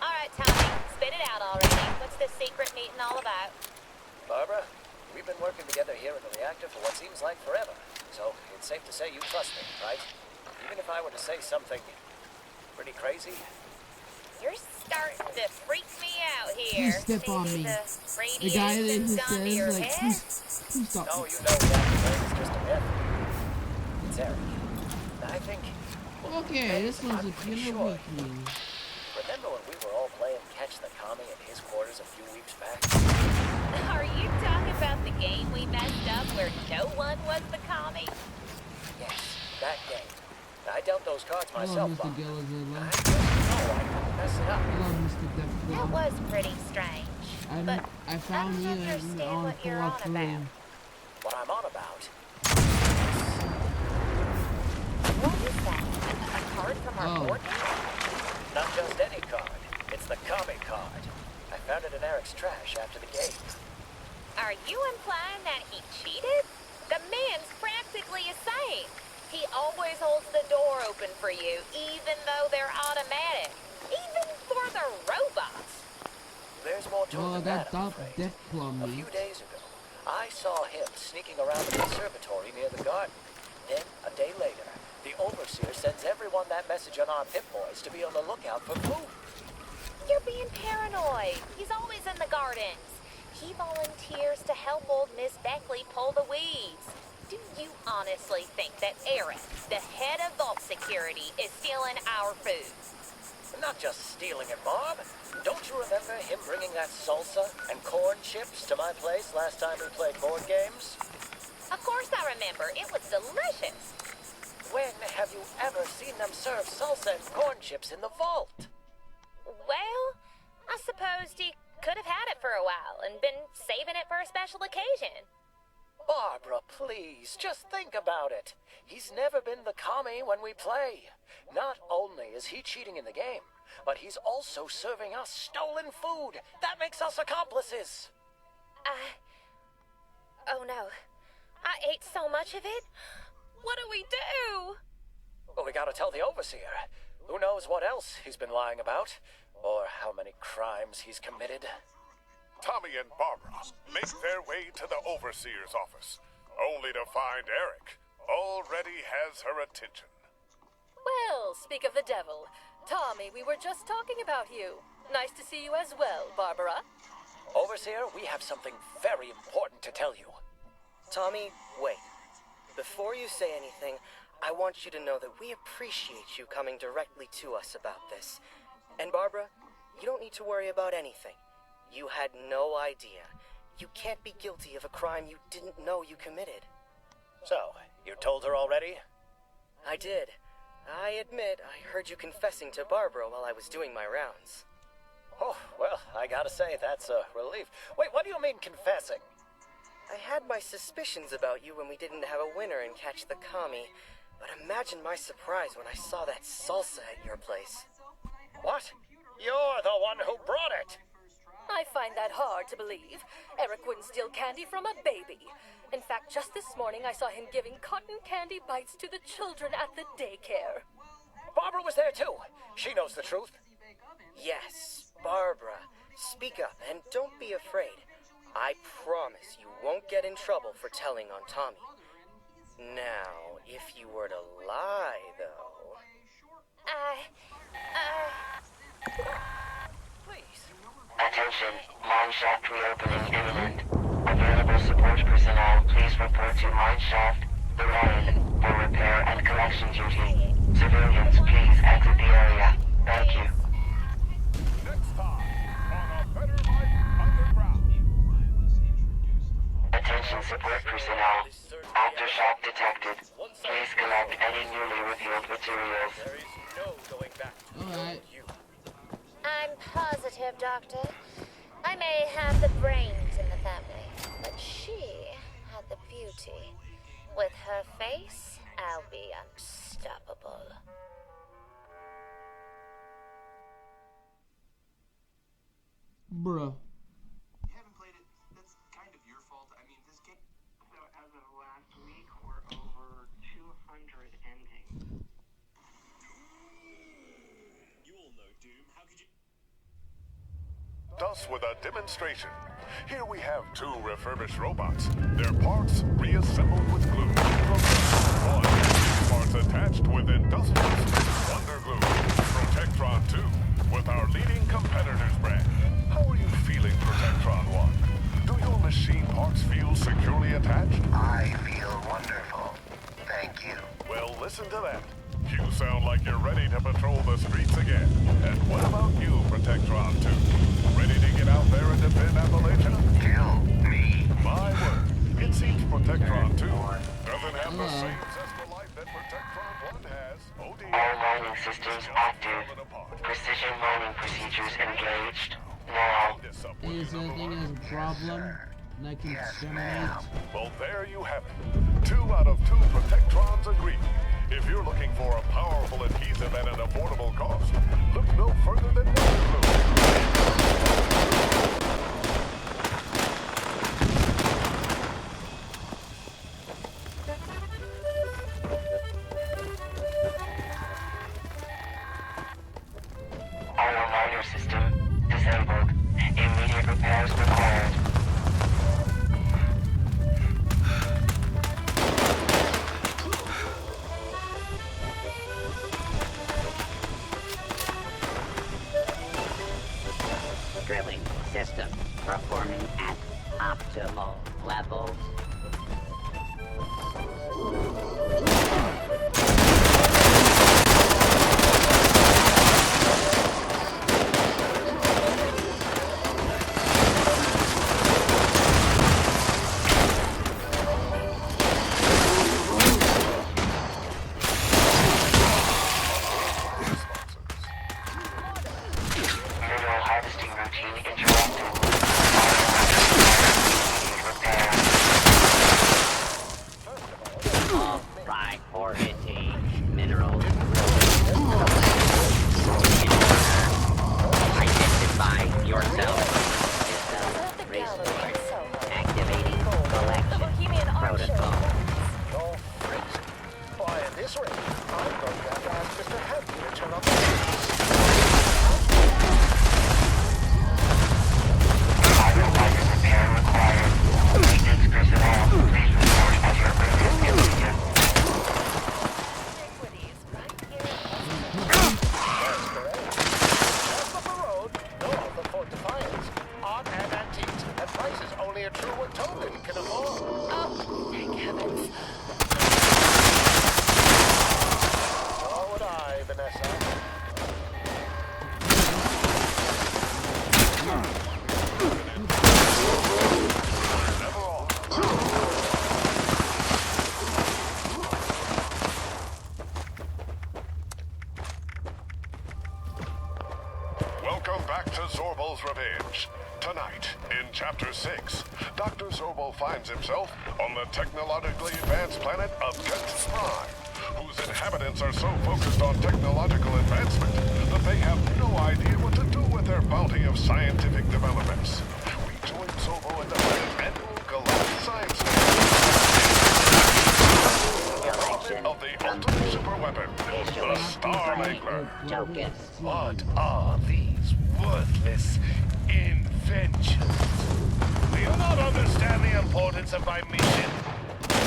All right, Tommy, spit it out already. What's this secret meeting all about? Barbara, we've been working together here in the reactor for what seems like forever. So it's safe to say you trust me, right? Even if I were to say something pretty crazy. You're starting to freak me out here. Please step on me. The guy that who says, like, please stop No, me. you know that it's just a myth. It's Eric. I think... Okay, this was a killer weekend. Remember when we were all playing Catch the Commie in his quarters a few weeks back? Are you talking about the game we messed up where no one was the commie? Yes, that game. I dealt those cards Hello, myself, Mr. Bob. Gillazilla. I just know I couldn't mess it up. Hello, Mr. That Deathclaw. was pretty strange. But I found you understand on what you're Fallout on 3. about. What I'm on about. What is that? A card from our board game? Not just any card. It's the commie card. I found it in Eric's trash after the game. Are you implying that he cheated? The man's practically a saint. He always holds the door open for you, even though they're automatic. Even for the robots. There's more to Oh, it than that that, I'm Doc afraid. Deathclaw A me. few days ago, I saw him sneaking around the conservatory near the garden. Then, a day later, the overseer sends everyone that message on our Pip Boys to be on the lookout for food. You're being paranoid. He's always in the gardens. He volunteers to help old Miss Beckley pull the weeds. Do you honestly think that Eric, the head of Vault Security, is stealing our food? Not just stealing it, Bob. Don't you remember him bringing that salsa and corn chips to my place last time we played board games? Of course I remember. It was delicious. When have you ever seen them serve salsa and corn chips in the vault? Well, I suppose he could have had it for a while and been saving it for a special occasion. Barbara, please, just think about it. He's never been the commie when we play. Not only is he cheating in the game, but he's also serving us stolen food. That makes us accomplices. Oh no. I ate so much of it. What do we do? Well, we gotta tell the overseer. Who knows what else he's been lying about, or how many crimes he's committed. Tommy and Barbara make their way to the overseer's office, only to find Eric already has her attention. Well, speak of the devil. Tommy, we were just talking about you. Nice to see you as well, Barbara. Overseer, we have something very important to tell you. Tommy, wait. Before you say anything, I want you to know that we appreciate you coming directly to us about this. And Barbara, you don't need to worry about anything. You had no idea. You can't be guilty of a crime you didn't know you committed. So, you told her already? I did. I admit I heard you confessing to Barbara while I was doing my rounds. Oh, well, I gotta say, that's a relief. Wait, what do you mean confessing? I had my suspicions about you when we didn't have a winner in Catch the Commie, but imagine my surprise when I saw that salsa at your place. What? You're the one who brought it! I find that hard to believe. Eric wouldn't steal candy from a baby. In fact, just this morning I saw him giving cotton candy bites to the children at the daycare. Barbara was there too. She knows the truth. Yes, Barbara. Speak up and don't be afraid. I promise you won't get in trouble for telling on Tommy. Now, if you were to lie, though... Please. Attention, mine shaft reopening imminent. Available support personnel, please report to mine shaft, the Ryan, for repair and collection duty. Civilians, please exit the area. Thank you. Next time on A Better Life Underground. Attention support personnel. Aftershock detected. Please collect any newly revealed materials. There is no going back to the old you. I'm positive, Doctor. I may have the brains in the family, but she had the beauty. With her face, I'll be unstoppable. Bruh. You haven't played it. That's kind of your fault. I mean, this game... So as of last week, we're over 200 endings. You all know Doom. How could you... Us with a demonstration. Here we have 2 refurbished robots. Their parts reassembled with glue. One, parts attached with industrial Wonder Glue. Protectron 2, with our leading competitors brand. How are you feeling, Protectron 1? Do your machine parts feel securely attached? I feel wonderful. Thank you. Well, listen to that. You sound like you're ready to patrol the streets again. And what about you, Protectron 2? Ready to get out there and defend Appalachia? Kill me. My word. It seems Protectron 2 doesn't have the same zest for life that Protectron 1 has. Oh dear. All mining systems active. Precision mining procedures engaged. Now. Is the thing has a problem? And I can discriminate? Well, there you have it. 2 out of 2 Protectrons agree. If you're looking for a powerful adhesive at an affordable cost, look no further than Wonder Auto miner system disabled. Immediate repairs required. Drilling system performing at optimal levels. Mineral harvesting routine interrupted. All priority minerals. Identify yourself. System restored. Activating collection protocol. You're crazy. Why, at this rate, I'm going to have to ask Mr. Happy to turn on the lights. Auto miner repair required. Maintenance personnel, please report at your earliest convenience. That's correct. Just up the road, north of Fort Defiance. Art and antiques at prices only a true Watogan can afford. Oh, thank heavens. So would I, Vanessa. Welcome back to Zorbal's Revenge. Tonight, in Chapter 6, Dr. Zorbal finds himself on the technologically advanced planet of Kent Prime, whose inhabitants are so focused on technological advancement that they have no idea what to do with their bounty of scientific developments. We joined Zobo at the annual Galactic Science Fair. The development of the ultimate superweapon, the Star Angler. What are these worthless inventions? Do you not understand the importance of my mission? Get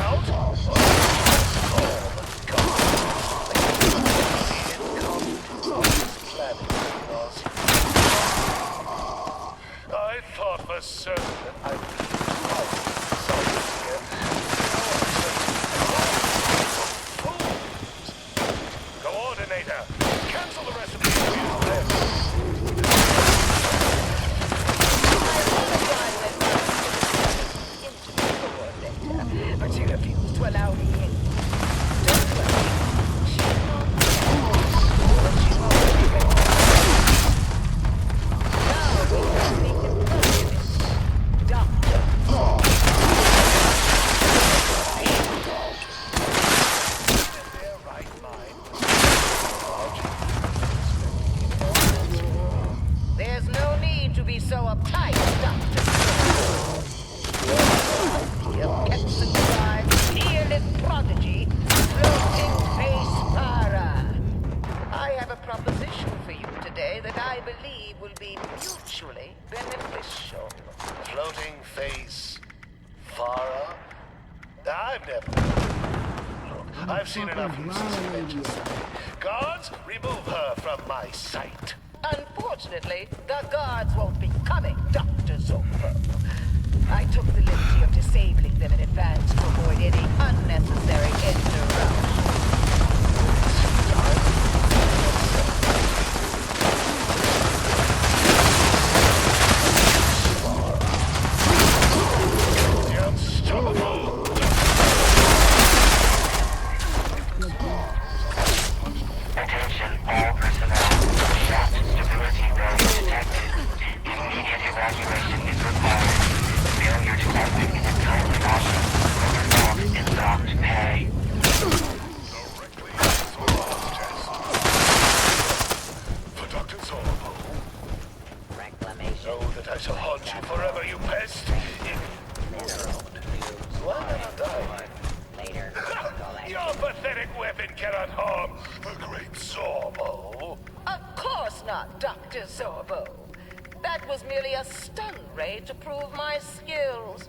out? I thought for certain that I would be Coordinator, cancel the rest of the But you refuse to allow me in. Don't worry. Now we can speak in confidence. Doctor. There's no need to be so uptight, Doctor. You've kept surprised, fearless prodigy, floating face Para. I have a proposition for you today that I believe will be mutually beneficial. floating face Farah? I've never. Look, I've seen enough useless inventions. Guards, remove her from my sight. Unfortunately, the guards won't be coming, Dr. Zopo. I took the liberty of disabling them in advance to avoid any unnecessary interruption. The unstoppable. Attention, all personnel. Shaft stability failure detected. Immediate evacuation is required. Failure to open is entirely optional. Result is docked pay. For Dr. Zorbo. Know that I shall haunt you forever, you pest. Why not die? Later. Your pathetic weapon cannot harm the great Zorbo. Of course not, Dr. Zorbo. That was merely a stun ray to prove my skills.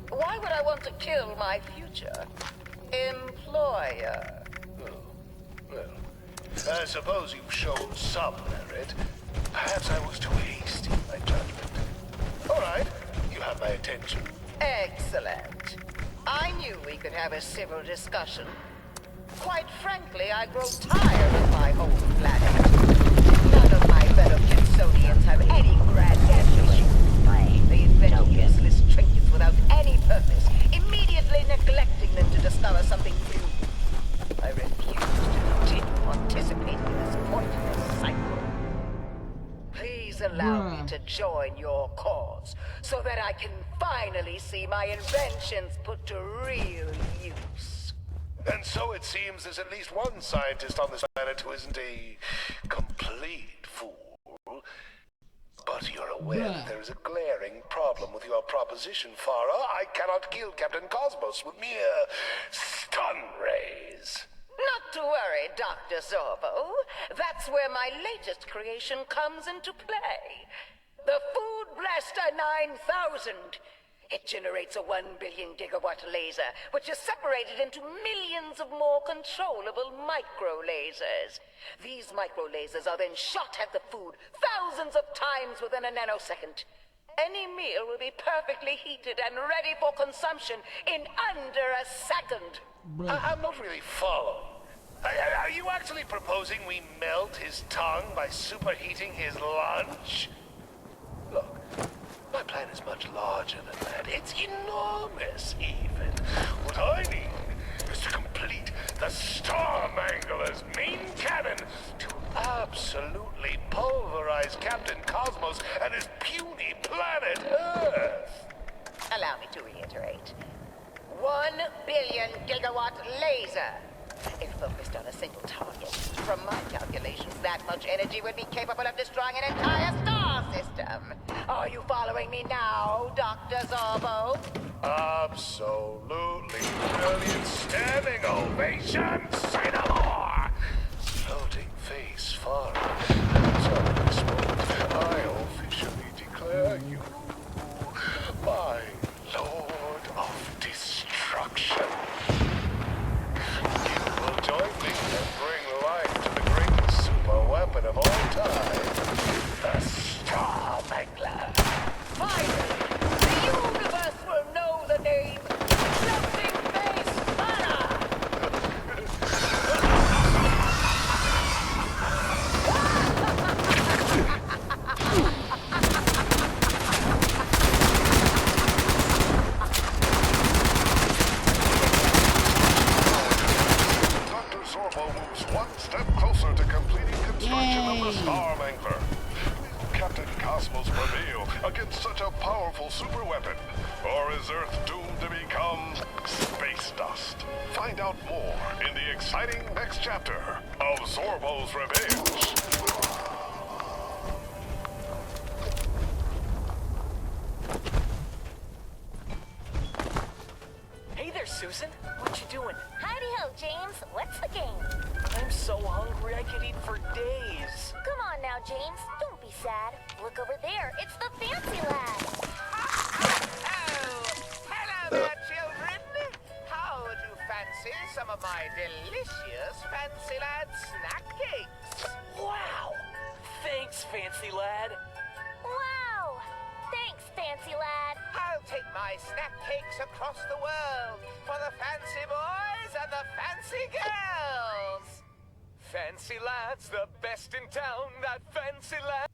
Why would I want to kill my future employer? Well, I suppose you've shown some merit. Perhaps I was too hasty in my judgment. All right, you have my attention. Excellent. I knew we could have a civil discussion. Quite frankly, I grow tired of my home planet. None of my fellow Kinsonians have any grand ambition. They invent useless trinkets without any purpose, immediately neglecting them to discover something new. I refuse to continue participating in this pointless cycle. Please allow me to join your cause, so that I can finally see my inventions put to real use. And so it seems there's at least one scientist on this planet who isn't a complete fool. But you're aware that there is a glaring problem with your proposition, Farah. I cannot kill Captain Cosmos with mere stun rays. Not to worry, Dr. Zorbo. That's where my latest creation comes into play. The Food Blaster 9000. It generates a 1 billion gigawatt laser, which is separated into millions of more controllable micro-lasers. These micro-lasers are then shot at the food thousands of times within a nanosecond. Any meal will be perfectly heated and ready for consumption in under a second. I'm not really following. Are you actually proposing we melt his tongue by superheating his lunch? Look, my plan is much larger than that. It's enormous, even. What I need is to complete the Starmangler's main cannon to absolutely pulverize Captain Cosmos and his puny planet Earth. Allow me to reiterate. 1 billion gigawatt laser. If focused on a single target, from my calculations, that much energy would be capable of destroying an entire star system. Are you following me now, Dr. Zorbo? Absolutely brilliant standing ovation! Say no more! Floating face far up smoke. I officially declare you my Lord of Destruction. You will join me and bring life to the greatest super weapon of all time, the Star Mangler. Finally, the universe will know the name Floating Face Mana! Dr. Zorbo moves one step closer to completing construction of the Star Mangler. Will Captain Cosmos prevail against such a powerful super weapon? Or is Earth doomed to become space dust? Find out more in the exciting next chapter of Zorbo's Revenge. Hey there, Susan. What you doing? Howdy-ho, James. What's the game? I'm so hungry I could eat for days. Come on now, James. Don't be sad. Look over there. It's the Fancy Lad. Hello there, children. How would you fancy some of my delicious Fancy Lad snack cakes? Wow! Thanks, Fancy Lad. Wow! Thanks, Fancy Lad. I'll take my snack cakes across the world for the fancy boys and the fancy girls. Fancy Lad's the best in town, that Fancy Lad.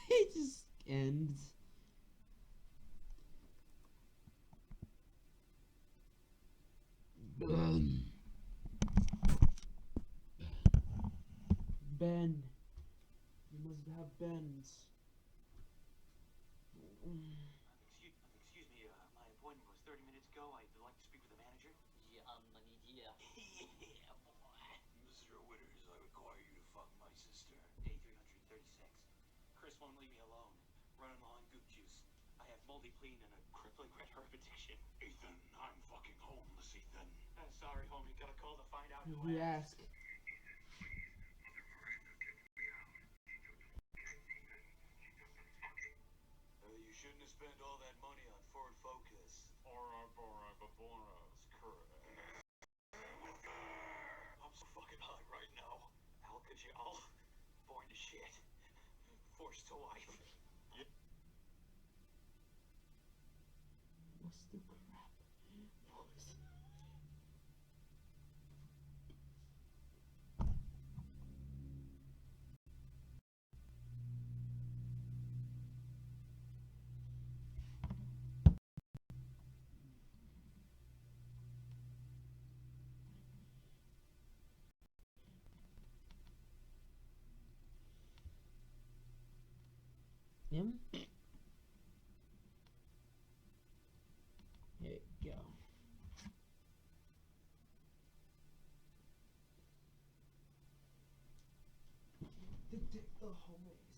It just ends. Ben. You must have Ben's. Excuse me, my appointment was 30 minutes ago. I'd like to speak with the manager. Yeah, yeah, boy. Mr. Withers, I require you to fuck my sister. Day 336. Chris won't leave me alone. Running low on goop juice. I have moldy clean and a crippling red herb addiction. Ethan, I'm fucking homeless, Ethan. Sorry, homie. Gotta call to find out who We ask. You shouldn't have spent all that money on Ford Focus. Bora's correct. I'm so fucking hot right now. Alcohol. Born to shit. Forced to wife. Yeah. What's the crap? What's... Him? Here we go. Detect the homies.